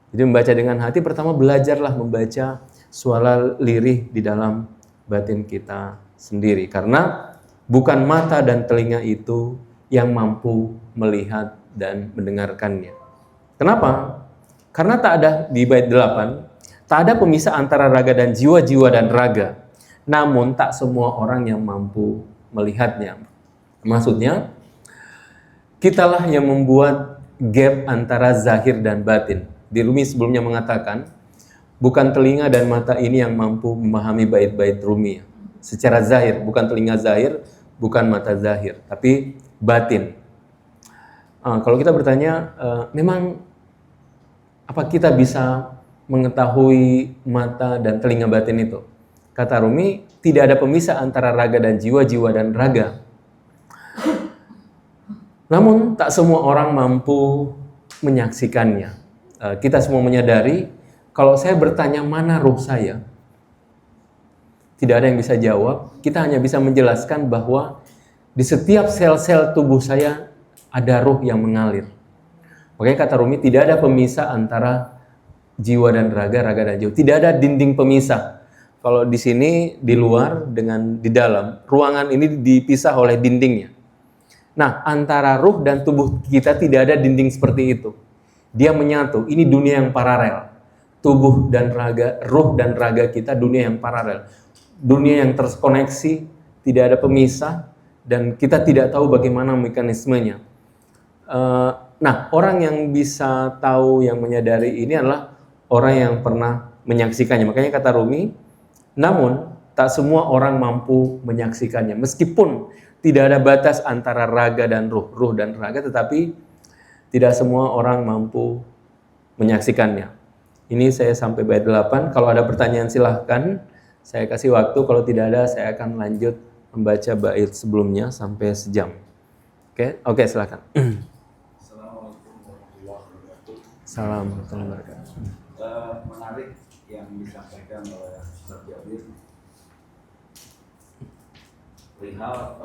Jadi membaca dengan hati, pertama belajarlah membaca suara lirih di dalam batin kita sendiri. Karena bukan mata dan telinga itu yang mampu melihat dan mendengarkannya. Kenapa? Karena tak ada di bait 8, tak ada pemisah antara raga dan jiwa dan raga. Namun tak semua orang yang mampu melihatnya. Maksudnya, kitalah yang membuat gap antara zahir dan batin. Di Rumi sebelumnya mengatakan, bukan telinga dan mata ini yang mampu memahami bait-bait Rumi. Secara zahir, bukan telinga zahir, bukan mata zahir, tapi batin. Kalau kita bertanya, memang apa kita bisa mengetahui mata dan telinga batin itu? Kata Rumi, tidak ada pemisah antara raga dan jiwa dan raga. Namun tak semua orang mampu menyaksikannya. Kita semua menyadari, kalau saya bertanya mana ruh saya, tidak ada yang bisa jawab. Kita hanya bisa menjelaskan bahwa di setiap sel-sel tubuh saya ada ruh yang mengalir. Makanya kata Rumi, tidak ada pemisah antara jiwa dan raga dan jiwa. Tidak ada dinding pemisah. Kalau di sini, di luar dengan di dalam, ruangan ini dipisah oleh dindingnya. Nah, antara ruh dan tubuh kita tidak ada dinding seperti itu. Dia menyatu. Ini dunia yang paralel. Tubuh dan raga, ruh dan raga kita dunia yang paralel. Dunia yang terkoneksi, tidak ada pemisah, dan kita tidak tahu bagaimana mekanismenya. Nah, orang yang bisa tahu, yang menyadari ini adalah orang yang pernah menyaksikannya. Makanya kata Rumi, namun tak semua orang mampu menyaksikannya. Meskipun tidak ada batas antara raga dan ruh dan raga, tetapi tidak semua orang mampu menyaksikannya. Ini saya sampai bait 8. Kalau ada pertanyaan silahkan. Saya kasih waktu. Kalau tidak ada, saya akan lanjut membaca bait sebelumnya sampai sejam. Oke, silakan. Assalamualaikum warahmatullahi wabarakatuh. Salam warahmatullahi wabarakatuh. Menarik yang disampaikan oleh Ustaz Jabir perihal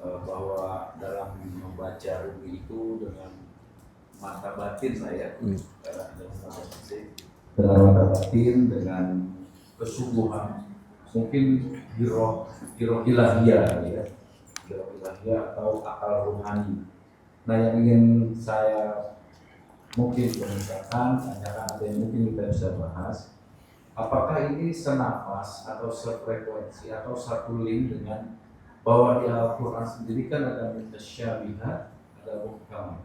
bahwa dalam membaca Rumi itu dengan mata batin saya, dengan mata batin, dengan kesungguhan, mungkin giroh ilahiyah ya, giroh ilahiyah atau akal rohani. Nah, yang ingin saya mungkin tanyakan atau yang mungkin kita bisa bahas, apakah ini senafas atau sefrekuensi atau satu link dengan bahwa di Al-Quran sendiri kan ada mutasyabihat, ada muhkam.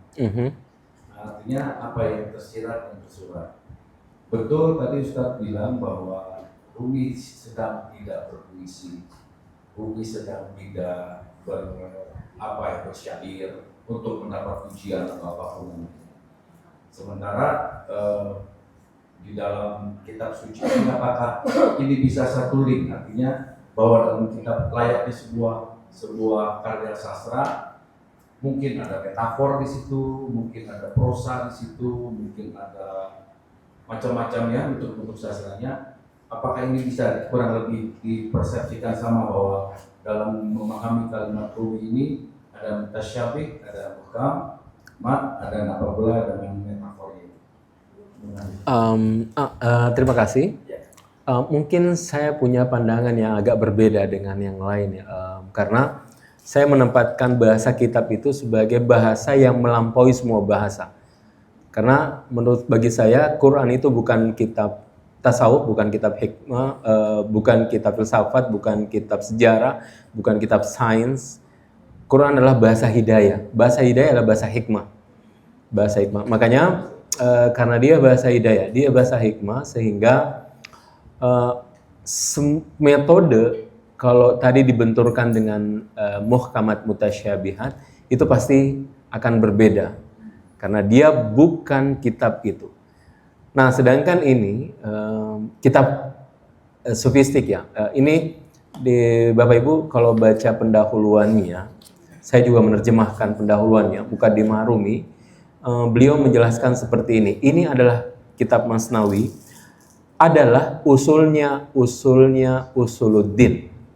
Artinya apa yang tersirat dan tersurat. Betul tadi Ustaz bilang bahwa Rumi sedang tidak berpuisi, Rumi sedang tidak bersyair untuk mendapat pujian atau apapun. Sementara di dalam kitab suci ini apakah ini bisa satu link, artinya bahwa dalam kitab layaknya sebuah karya sastra mungkin ada metafor di situ, mungkin ada prosa di situ, mungkin ada macam-macamnya bentuk sastranya. Apakah ini bisa kurang lebih dipersepsikan sama bahwa dalam memahami kalimat Rumi ini ada mutasyabih, ada muhkam, ada apabila dengan metafornya. Terima kasih. Mungkin saya punya pandangan yang agak berbeda dengan yang lain ya, karena saya menempatkan bahasa kitab itu sebagai bahasa yang melampaui semua bahasa. Karena bagi saya Quran itu bukan kitab tasawuf, bukan kitab hikmah, bukan kitab filsafat, bukan kitab sejarah, bukan kitab sains. Quran adalah bahasa hidayah. Bahasa hidayah adalah bahasa hikmah. Bahasa hikmah. Makanya karena dia bahasa hidayah, dia bahasa hikmah, sehingga metode kalau tadi dibenturkan dengan muhkamat mutasyabihat itu pasti akan berbeda karena dia bukan kitab itu. Nah, sedangkan ini kitab sofistik ya. Ini di Bapak Ibu kalau baca pendahuluannya, saya juga menerjemahkan pendahuluannya, Muqaddimah Rumi. Beliau menjelaskan seperti ini. Ini adalah kitab Masnawi, adalah usuluddin,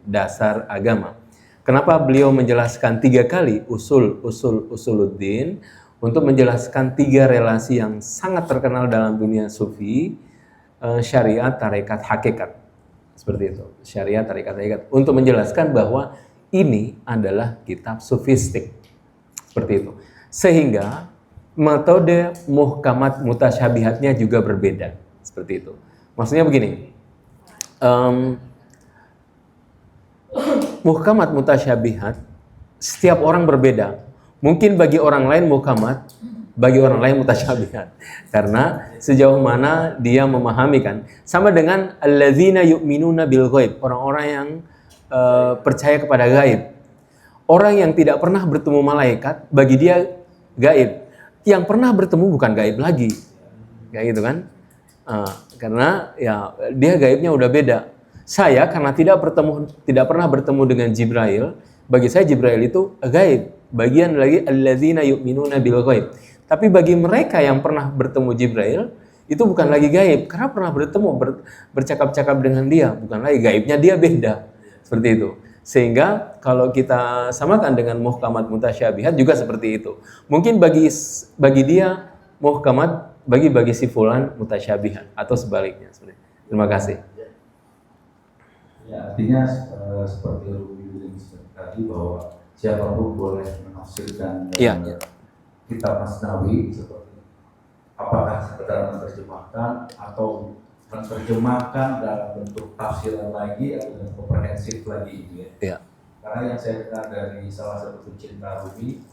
dasar agama. Kenapa beliau menjelaskan 3 kali usuluddin? Untuk menjelaskan 3 relasi yang sangat terkenal dalam dunia sufi, syariat, tarekat, hakikat. Seperti itu, syariat, tarekat, hakikat. Untuk menjelaskan bahwa ini adalah kitab sufistik. Seperti itu. Sehingga metode muhkamat mutasyabihatnya juga berbeda. Seperti itu. Maksudnya begini, muhkamat mutasyabihat setiap orang berbeda. Mungkin bagi orang lain muhkamat, bagi orang lain mutasyabihat. Karena sejauh mana dia memahami kan. Sama dengan alladzina yu'minuna bil ghaib, orang-orang yang percaya kepada gaib. Orang yang tidak pernah bertemu malaikat, bagi dia gaib. Yang pernah bertemu bukan gaib lagi. Kayak gitu kan? Karena ya dia gaibnya udah beda. Saya karena tidak pernah bertemu dengan Jibril, bagi saya Jibril itu gaib. Bagian lagi alladzina yu'minuna bil ghaib. Tapi bagi mereka yang pernah bertemu Jibril, itu bukan lagi gaib, karena pernah bertemu, bercakap-cakap dengan dia, bukan lagi gaibnya, dia beda. Seperti itu. Sehingga kalau kita samakan dengan muhkamat mutasyabihat juga seperti itu. Mungkin bagi dia muhkamat, bagi si fulan mutasyabihat atau sebaliknya. Terima kasih. Ya, artinya seperti Rubi tadi bahwa siapapun boleh menafsirkan kitab Masnawi seperti apakah sekedar menerjemahkan atau menerjemahkan dalam bentuk tafsiran lagi atau komprehensif lagi gitu ya. Ya. Karena yang saya dengar dari salah satu pecinta Rumi,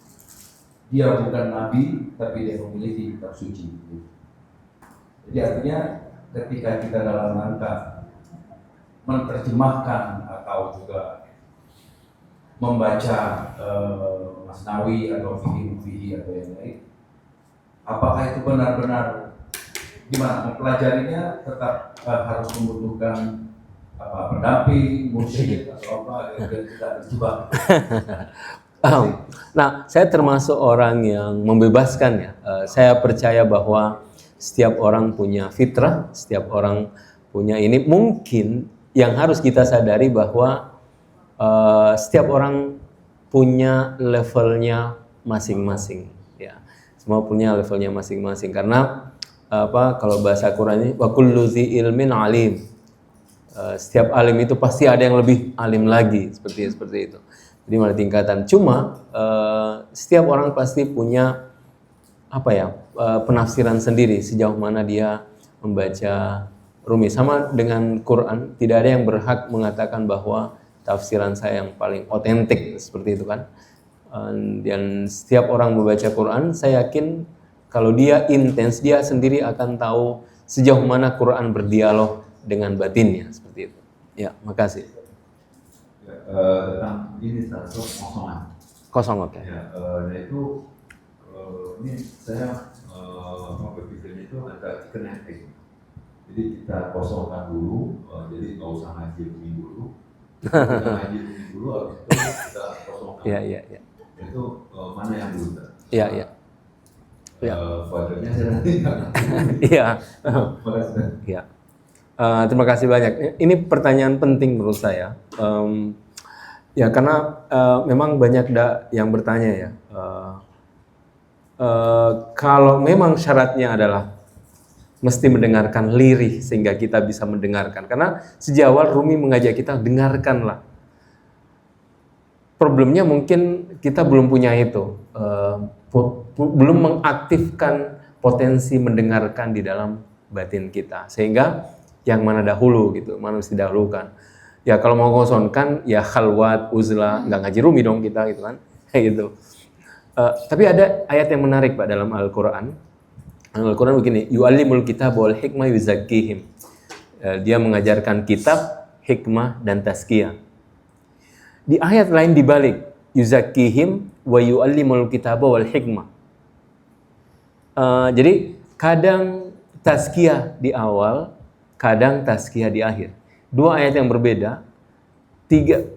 dia bukan nabi tapi dia memiliki kitab suci gitu. Jadi artinya ketika kita dalam rangka menerjemahkan atau juga membaca Masnawi atau fikih atau yang lain, apakah itu benar-benar gimana mempelajarinya tetap harus membutuhkan pendamping, mursyid atau apa agar tidak terjebak? Nah, saya termasuk orang yang membebaskan ya. Saya percaya bahwa setiap orang punya fitrah, setiap orang punya ini. Mungkin yang harus kita sadari bahwa setiap orang punya levelnya masing-masing. Ya, semua punya levelnya masing-masing. Karena kalau bahasa Quran ini wa kullu dzi ilmin alim. Setiap alim itu pasti ada yang lebih alim lagi, seperti itu. Jadi ada tingkatan. Cuma setiap orang pasti punya penafsiran sendiri sejauh mana dia membaca rumi. Sama dengan Quran, tidak ada yang berhak mengatakan bahwa tafsiran saya yang paling otentik, seperti itu kan. Dan setiap orang membaca Quran, saya yakin kalau dia intens, dia sendiri akan tahu sejauh mana Quran berdialog dengan batinnya, seperti itu. Ya, makasih. Tentang ini satu Kosong, oke. Ya, nah itu ini saya berpikirnya itu agak chicken and egg. Jadi kita kosongkan dulu, jadi nggak usah ngaji ini dulu. Kita ngaji ini dulu, habis itu kita kosongkan. Iya. Itu mana yang dulu? Iya. Fotonya saya nanti Iya. Terima kasih banyak. Ini pertanyaan penting menurut saya. Ya karena memang banyak yang bertanya ya. Kalau memang syaratnya adalah mesti mendengarkan lirih sehingga kita bisa mendengarkan. Karena sejak awal Rumi mengajak kita dengarkanlah. Problemnya mungkin kita belum punya itu, belum mengaktifkan potensi mendengarkan di dalam batin kita, sehingga yang mana dahulu gitu, mana mesti dahulukan. Ya kalau mau kosongkan ya khalwat, uzlah, nggak ngaji Rumi dong kita gitu kan, kayak gitu. Tapi ada ayat yang menarik Pak dalam Al-Quran. Al-Quran begini, yu'allimul kitab wal hikmah yuzakkihim. Dia mengajarkan kitab, hikmah dan tazkiyah. Di ayat lain dibalik, yuzakkihim wa yu'allimul kitab wal hikmah. Jadi kadang tazkiyah di awal, kadang tazkiyah di akhir. Dua ayat yang berbeda,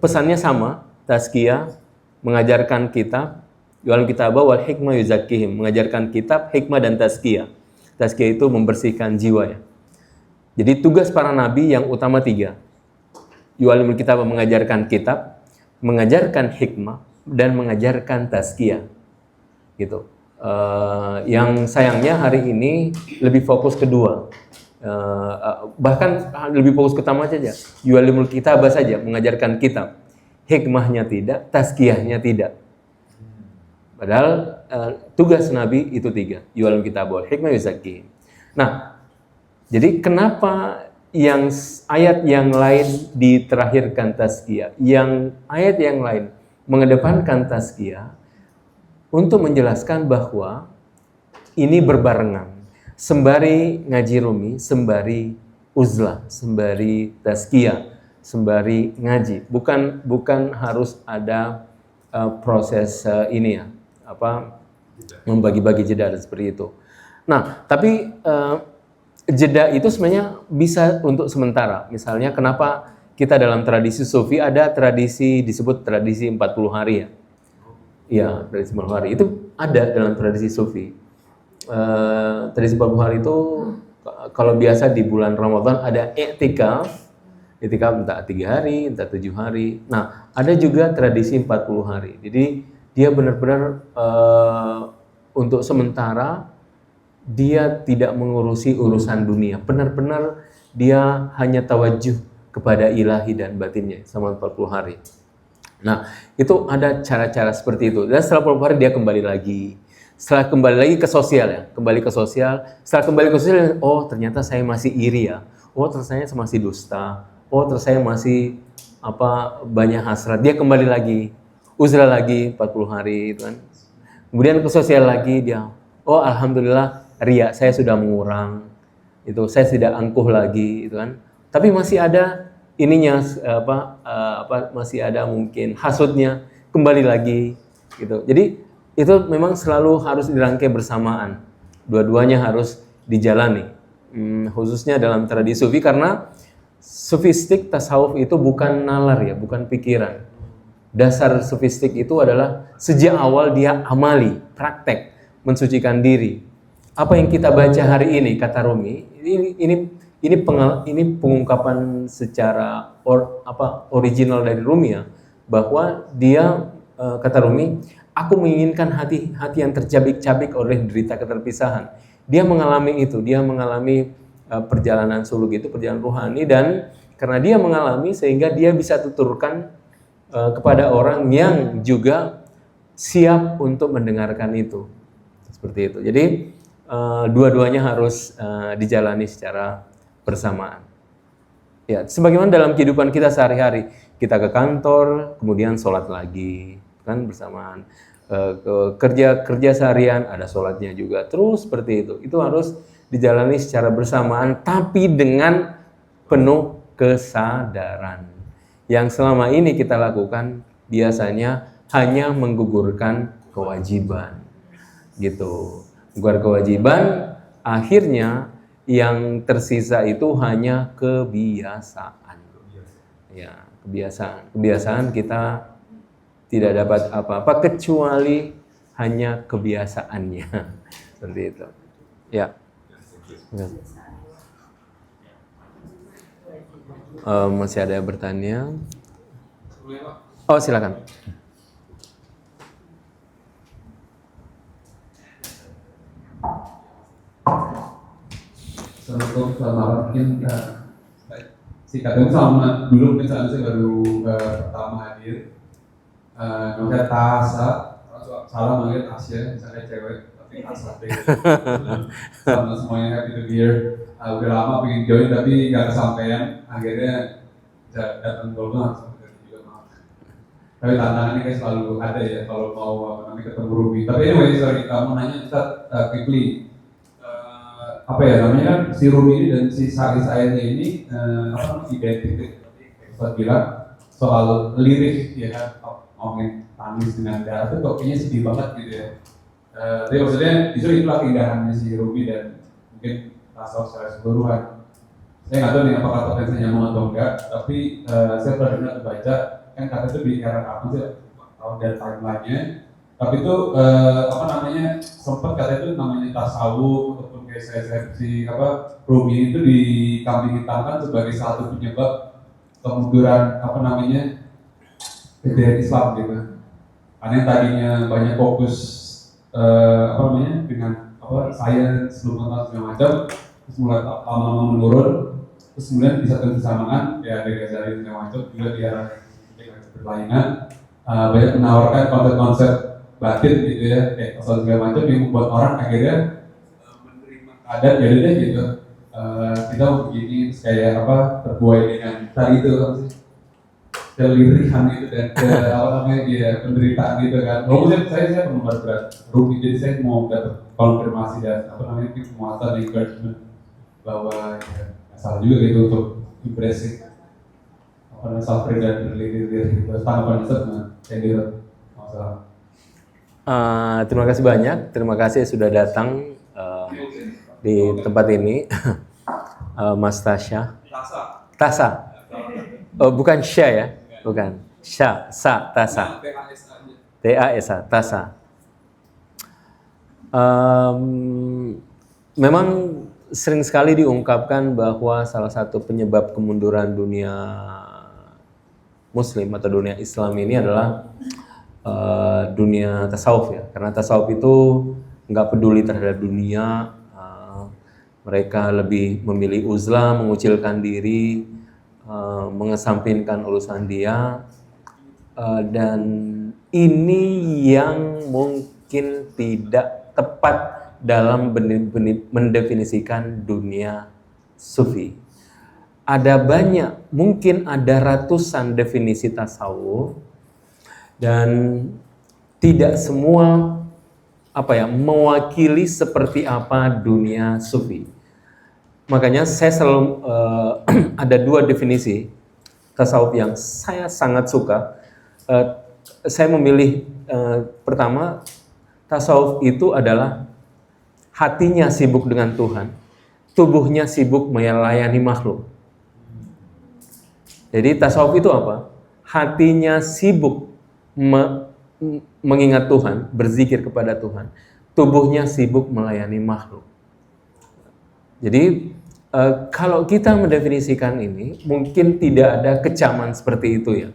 pesannya sama, tazkiyah mengajarkan kitab, yu'allimul kitab wal hikmah yuzakkihim, mengajarkan kitab, hikmah dan tazkiyah. Tazkiyah itu membersihkan jiwa ya. Jadi tugas para nabi yang utama 3. Yu'allimul kitab mengajarkan kitab, mengajarkan hikmah dan mengajarkan tazkiyah. Gitu. Yang sayangnya hari ini lebih fokus kedua. Bahkan lebih fokus ke tamat saja. Yu'allimul kitab saja, mengajarkan kitab. Hikmahnya tidak, tazkiyahnya tidak. Padahal tugas Nabi itu 3. Yu'allimul kitab wal hikmah yuzakkihim. Nah, jadi kenapa yang ayat yang lain diterakhirkan tazkiyah, yang ayat yang lain mengedepankan tazkiyah untuk menjelaskan bahwa ini berbarengan. Sembari ngaji Rumi, sembari uzlah, sembari tazkiyah, sembari ngaji. Bukan harus ada proses ini ya, membagi-bagi jeda dan seperti itu. Nah, tapi jeda itu sebenarnya bisa untuk sementara. Misalnya kenapa kita dalam tradisi Sufi ada tradisi disebut tradisi 40 hari ya. Iya, tradisi 40 hari itu ada dalam tradisi Sufi. Tradisi 40 hari itu kalau biasa di bulan Ramadan ada i'tikaf entah 3 hari, entah 7 hari. Nah, ada juga tradisi 40 hari. Jadi dia benar-benar untuk sementara dia tidak mengurusi urusan dunia. Benar-benar dia hanya tawajuh kepada ilahi dan batinnya selama 40 hari. Nah, itu ada cara-cara seperti itu. Dan setelah 40 hari dia kembali lagi. Setelah kembali lagi ke sosial ya. Kembali ke sosial. Setelah kembali ke sosial, oh ternyata saya masih iri ya. Oh ternyata saya masih dusta. Oh ternyata saya masih banyak hasrat. Dia kembali lagi. Uzlah lagi 40 hari itu kan. Kemudian ke sosial lagi dia. Oh alhamdulillah riya saya sudah mengurang, itu saya tidak angkuh lagi, itu kan. Tapi masih ada ininya masih ada mungkin hasutnya, kembali lagi gitu. Jadi itu memang selalu harus dirangkai bersamaan. Dua-duanya harus dijalani. Khususnya dalam tradisi sufi, karena sufistik tasawuf itu bukan nalar ya, bukan pikiran. Dasar sufistik itu adalah sejak awal dia amali, praktek, mensucikan diri. Apa yang kita baca hari ini, kata Rumi, ini pengungkapan secara original dari Rumi ya, bahwa dia kata Rumi, aku menginginkan hati yang tercabik-cabik oleh derita keterpisahan. Dia mengalami itu, dia mengalami perjalanan suluk itu, perjalanan ruhani, dan karena dia mengalami sehingga dia bisa tuturkan kepada orang yang juga siap untuk mendengarkan itu. Seperti itu. Jadi dua-duanya harus dijalani secara bersamaan. Ya, sebagaimana dalam kehidupan kita sehari-hari, kita ke kantor, kemudian sholat lagi, kan bersamaan. Kerja seharian ada sholatnya juga, terus seperti itu. Itu harus dijalani secara bersamaan, tapi dengan penuh kesadaran. Yang selama ini kita lakukan biasanya hanya menggugurkan kewajiban, gitu. Gugur kewajiban, akhirnya yang tersisa itu hanya kebiasaan. Ya, kebiasaan kita tidak dapat apa-apa kecuali hanya kebiasaannya. Seperti itu. Ya. Masih ada yang bertanya? Oh, silakan. Assalamualaikum, selamat malam. Mungkin singkatnya sama dulu, mungkin saya baru pertama hadir. Namanya Tasa, salam manggil Tasya, misalnya cewek, tapi Tasa deh. Sama semuanya, happy to be here. Udah lama pengen join tapi nggak kesampaian, akhirnya bisa datang dulu juga maaf. Tapi tantangannya kayak selalu ada ya kalau mau ketemu Ruby. Tapi anyway, sorry, mau nanya Ustaz quickly. Apa ya namanya kan si Ruby ini dan si Sa'idnya ini identik Ustaz bilang soal lirik ya kan, ngomongin tangis dengan darah itu kok kayaknya sedih banget gitu ya. Tapi maksudnya justru itulah keindahannya si Ruby dan mungkin tasawuf secara keseluruhan. Saya nggak tahu nih apakah potensinya nyambung atau enggak, tapi saya pernah dengar baca kan kata itu di era kapan sih, tahun dan timeline-nya. Tapi itu sempat kata itu namanya tasawuf ataupun kayak si Rumi itu dikambing hitamkan sebagai satu penyebab kemunduran kejayaan Islam gitu. Karena yang tadinya banyak fokus dengan sains, segala macam, terus mulai lama-lama menurun, terus kemudian di satu bersamaan ya ada Ghazali segala macam juga di arah berlainan banyak menawarkan konsep-konsep batin gitu ya, kayak segala macam yang membuat orang akhirnya menerima keadaan ya udah gitu. Kita mau begini kayak terbuai dengan tadi itu kelirihan gitu dan penderitaan gitu kan. Saya penggemar berat Ruby, jadi saya mau dapat konfirmasi dan penguatan encouragement bahwa ya, salah juga gitu untuk impresi suffering dan berlilir gitu. Tanggapan saya masalah. Terima kasih banyak, terima kasih sudah datang di tempat ini, Mas Tasa. Oh, bukan Sya ya, bukan Tasa. TASA, Tasa. Memang sering sekali diungkapkan bahwa salah satu penyebab kemunduran dunia Muslim atau dunia Islam ini adalah dunia tasawuf ya, karena tasawuf itu nggak peduli terhadap dunia, mereka lebih memilih uzlah, mengucilkan diri, mengesampingkan urusan dia, dan ini yang mungkin tidak tepat dalam mendefinisikan dunia sufi. Ada banyak, mungkin ada ratusan definisi tasawuf, dan tidak semua mewakili seperti apa dunia sufi. Makanya saya selalu ada dua definisi tasawuf yang saya sangat suka. saya memilih pertama, tasawuf itu adalah hatinya sibuk dengan Tuhan, tubuhnya sibuk melayani makhluk. Jadi tasawuf itu apa? Hatinya sibuk mengingat Tuhan, berzikir kepada Tuhan, tubuhnya sibuk melayani makhluk. Jadi kalau kita mendefinisikan ini, mungkin tidak ada kecaman seperti itu ya.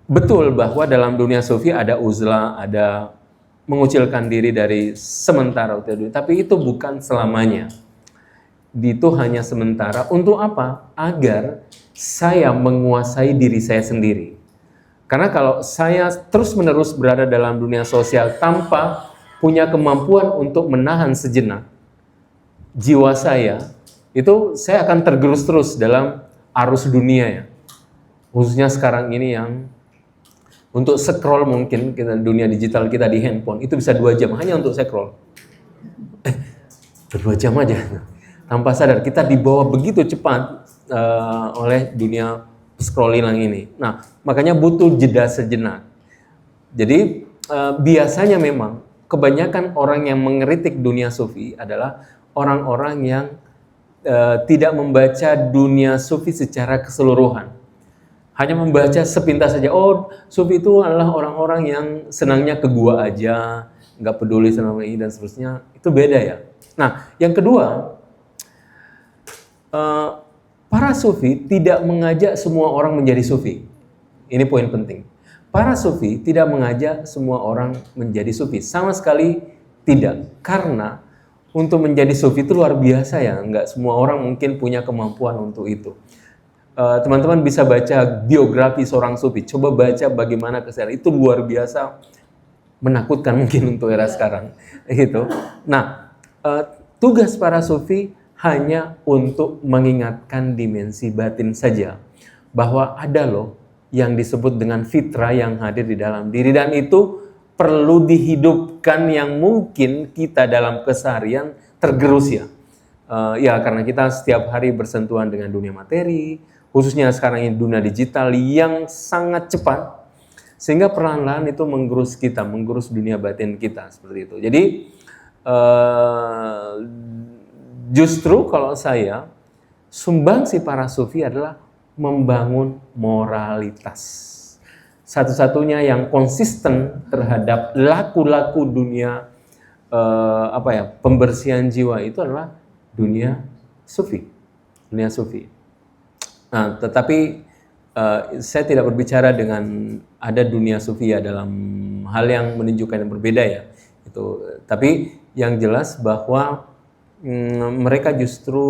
Betul bahwa dalam dunia sufi ada uzlah, ada mengucilkan diri dari sementara, tapi itu bukan selamanya. Itu hanya sementara. Untuk apa? Agar saya menguasai diri saya sendiri. Karena kalau saya terus-menerus berada dalam dunia sosial tanpa punya kemampuan untuk menahan sejenak jiwa saya, itu saya akan tergerus terus dalam arus dunia ya. Khususnya sekarang ini yang untuk scroll, mungkin kita, dunia digital kita di handphone itu bisa 2 jam hanya untuk scroll. 2 jam aja. Tanpa sadar kita dibawa begitu cepat oleh dunia scrolling ini. Nah, makanya butuh jeda sejenak. Jadi biasanya memang kebanyakan orang yang mengkritik dunia sufi adalah orang-orang yang tidak membaca dunia sufi secara keseluruhan. Hanya membaca sepintas saja. Oh, sufi itu adalah orang-orang yang senangnya ke gua aja, nggak peduli sama ini dan seterusnya. Itu beda ya. Nah, yang kedua, para sufi tidak mengajak semua orang menjadi sufi. Ini poin penting. Para sufi tidak mengajak semua orang menjadi sufi. Sama sekali tidak. Karena untuk menjadi sufi itu luar biasa ya. Nggak semua orang mungkin punya kemampuan untuk itu. Teman-teman bisa baca biografi seorang sufi. Coba baca bagaimana keseharian. Itu luar biasa, menakutkan mungkin untuk era sekarang. Gitu. Nah, tugas para sufi hanya untuk mengingatkan dimensi batin saja. Bahwa ada loh yang disebut dengan fitrah yang hadir di dalam diri. Dan itu perlu dihidupkan yang mungkin kita dalam keseharian tergerus ya. Ya karena kita setiap hari bersentuhan dengan dunia materi, khususnya sekarang ini dunia digital yang sangat cepat, sehingga perlahan-lahan itu menggerus kita, menggerus dunia batin kita seperti itu. Jadi justru kalau saya, sumbangsi para sufi adalah membangun moralitas. Satu-satunya yang konsisten terhadap laku-laku dunia pembersihan jiwa itu adalah dunia sufi. Dunia sufi. Nah, tetapi saya tidak berbicara dengan ada dunia sufi ya dalam hal yang menunjukkan yang berbeda ya. Itu. Tapi yang jelas bahwa mereka justru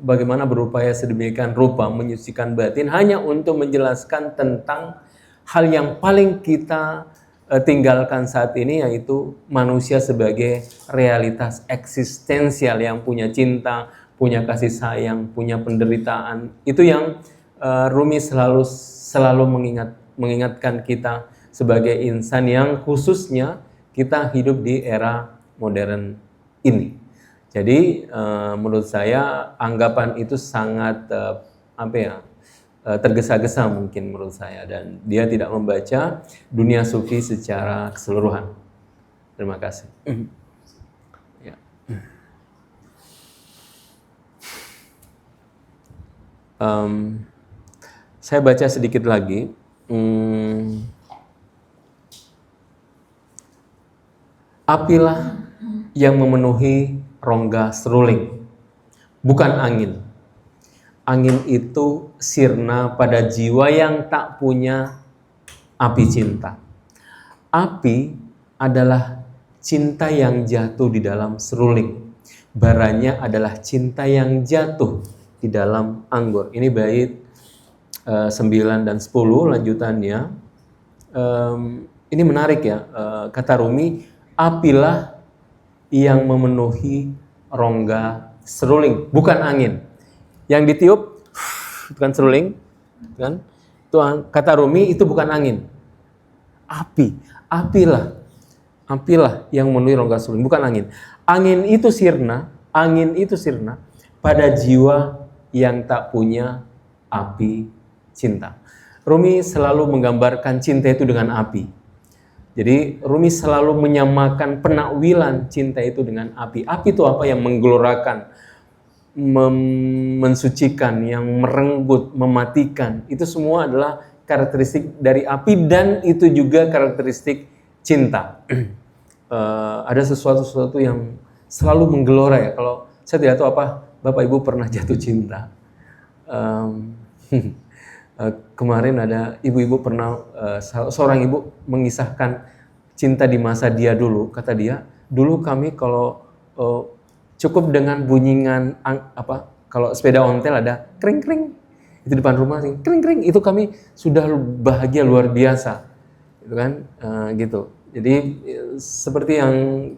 bagaimana berupaya sedemikian rupa menyucikan batin hanya untuk menjelaskan tentang hal yang paling kita tinggalkan saat ini, yaitu manusia sebagai realitas eksistensial yang punya cinta, punya kasih sayang, punya penderitaan. Itu yang Rumi selalu mengingatkan kita sebagai insan yang khususnya kita hidup di era modern ini. Jadi menurut saya anggapan itu sangat tergesa-gesa mungkin menurut saya, dan dia tidak membaca dunia sufi secara keseluruhan. Terima kasih. Ya. Saya baca sedikit lagi. Apilah yang memenuhi rongga seruling, bukan angin. Angin itu sirna pada jiwa yang tak punya api cinta. Api adalah cinta yang jatuh di dalam seruling. Baranya adalah cinta yang jatuh di dalam anggur. Ini bait 9 dan 10 lanjutannya. Ini menarik ya, kata Rumi, apilah yang memenuhi rongga seruling, bukan angin. Yang ditiup bukan seruling, kan? Itu kata Rumi, itu bukan angin. Api, apilah yang memenuhi rongga seruling, bukan angin. Angin itu sirna pada jiwa yang tak punya api cinta. Rumi selalu menggambarkan cinta itu dengan api. Jadi Rumi selalu menyamakan penakwilan cinta itu dengan api. Api itu apa? Yang menggelorakan, mensucikan, yang merenggut, mematikan. Itu semua adalah karakteristik dari api, dan itu juga karakteristik cinta. Ada sesuatu yang selalu menggelora ya. Kalau saya tidak tahu apa Bapak Ibu pernah jatuh cinta. Kemarin ada ibu-ibu pernah, seorang ibu mengisahkan cinta di masa dia dulu. Kata dia, dulu kami kalau cukup dengan bunyian kalau sepeda ontel ada kring-kring, itu depan rumah kring-kring, itu kami sudah bahagia luar biasa, gitu kan, gitu. Jadi seperti yang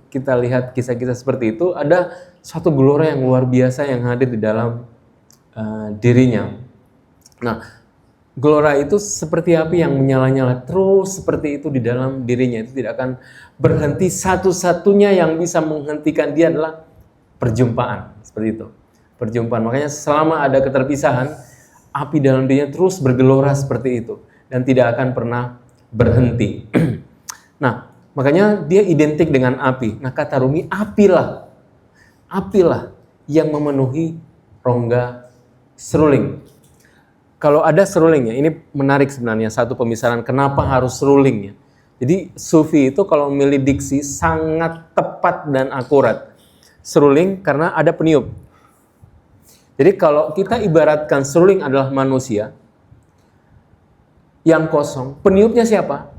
kita lihat kisah-kisah seperti itu, ada suatu gelora yang luar biasa yang hadir di dalam dirinya. Nah, gelora itu seperti api yang menyala-nyala terus seperti itu di dalam dirinya, itu tidak akan berhenti. Satu-satunya yang bisa menghentikan dia adalah perjumpaan, seperti itu. Perjumpaan, makanya selama ada keterpisahan, api dalam dirinya terus bergelora seperti itu dan tidak akan pernah berhenti. Nah, makanya dia identik dengan api. Nah, kata Rumi, apilah yang memenuhi rongga seruling. Kalau ada serulingnya, ini menarik sebenarnya satu pemisahan kenapa harus serulingnya. Jadi sufi itu kalau memilih diksi sangat tepat dan akurat. Seruling karena ada peniup. Jadi kalau kita ibaratkan seruling adalah manusia yang kosong, peniupnya siapa?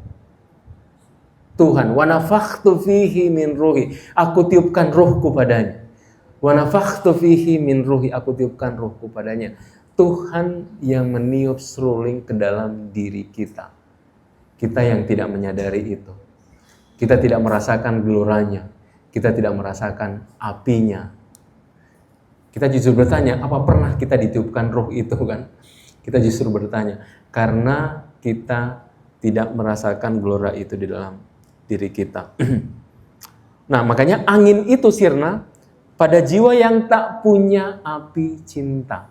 Tuhan. Wa nafakhtu fihi min ruhi. Aku tiupkan ruhku padanya. Wa nafakhtu fihi min ruhi. Aku tiupkan ruhku padanya. Tuhan yang meniup seruling ke dalam diri kita. Kita yang tidak menyadari itu. Kita tidak merasakan geloranya. Kita tidak merasakan apinya. Kita justru bertanya, apa pernah kita ditiupkan ruh itu kan? Kita justru bertanya, karena kita tidak merasakan gelora itu di dalam diri kita. Nah, makanya angin itu sirna pada jiwa yang tak punya api cinta.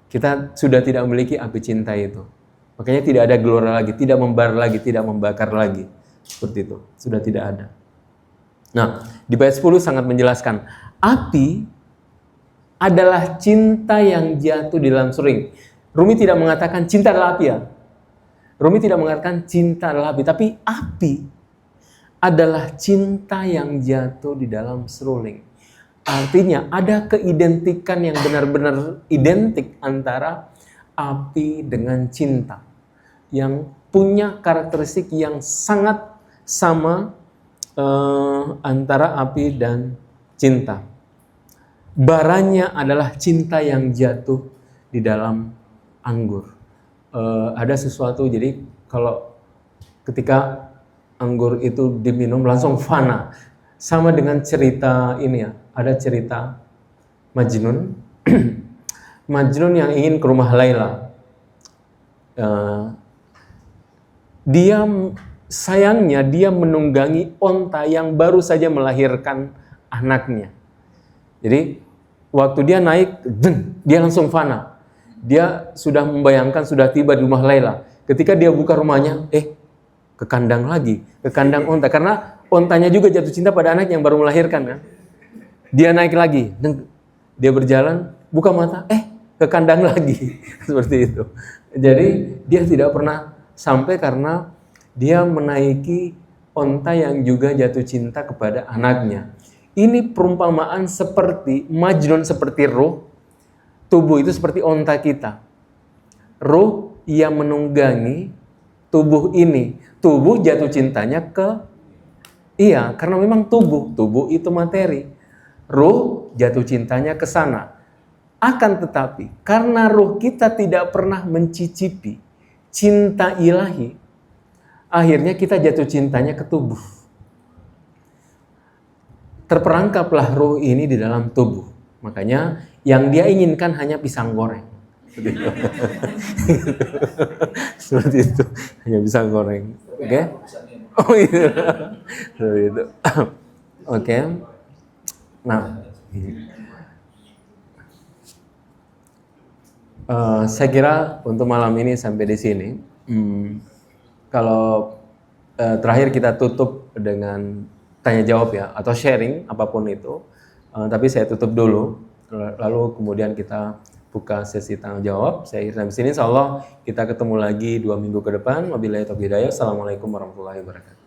Kita sudah tidak memiliki api cinta itu. Makanya tidak ada gelora lagi, tidak membara lagi, tidak membakar lagi. Seperti itu, sudah tidak ada. Nah, di bait 10 sangat menjelaskan, api adalah cinta yang jatuh di dalam seruling. Rumi tidak mengatakan cinta adalah api ya. Rumi tidak mengatakan cinta adalah api, tapi api adalah cinta yang jatuh di dalam seruling. Artinya ada keidentikan yang benar-benar identik antara api dengan cinta, yang punya karakteristik yang sangat sama antara api dan cinta. Baranya adalah cinta yang jatuh di dalam anggur. Ada sesuatu, jadi kalau ketika anggur itu diminum langsung fana. Sama dengan cerita ini ya, ada cerita Majnun. Majnun yang ingin ke rumah Laila. Sayangnya dia menunggangi onta yang baru saja melahirkan anaknya. Jadi waktu dia naik, dia langsung fana. Dia sudah membayangkan sudah tiba di rumah Laila. Ketika dia buka rumahnya, ke kandang lagi, ke kandang onta, karena ontanya juga jatuh cinta pada anak yang baru melahirkan kan. Dia naik lagi, dia berjalan, buka mata, ke kandang lagi, seperti itu. Jadi dia tidak pernah sampai karena dia menaiki onta yang juga jatuh cinta kepada anaknya. Ini perumpamaan seperti Majnun seperti ruh, tubuh itu seperti onta kita. Ruh yang menunggangi tubuh ini. Tubuh jatuh cintanya karena memang tubuh itu materi. Ruh jatuh cintanya ke sana. Akan tetapi, karena ruh kita tidak pernah mencicipi cinta ilahi, akhirnya kita jatuh cintanya ke tubuh. Terperangkaplah ruh ini di dalam tubuh. Makanya yang dia inginkan hanya pisang goreng. Seperti itu, hanya pisang goreng. Oke? Oh iya. Seperti itu. Oke. Nah, Saya kira untuk malam ini sampai di sini. Kalau terakhir kita tutup dengan tanya jawab ya, atau sharing apapun itu. Tapi saya tutup dulu, lalu kemudian kita buka sesi tanya jawab. Saya kira di sini, insya Allah kita ketemu lagi 2 minggu ke depan. Wabillahi taufiq hidayah. Assalamualaikum warahmatullahi wabarakatuh.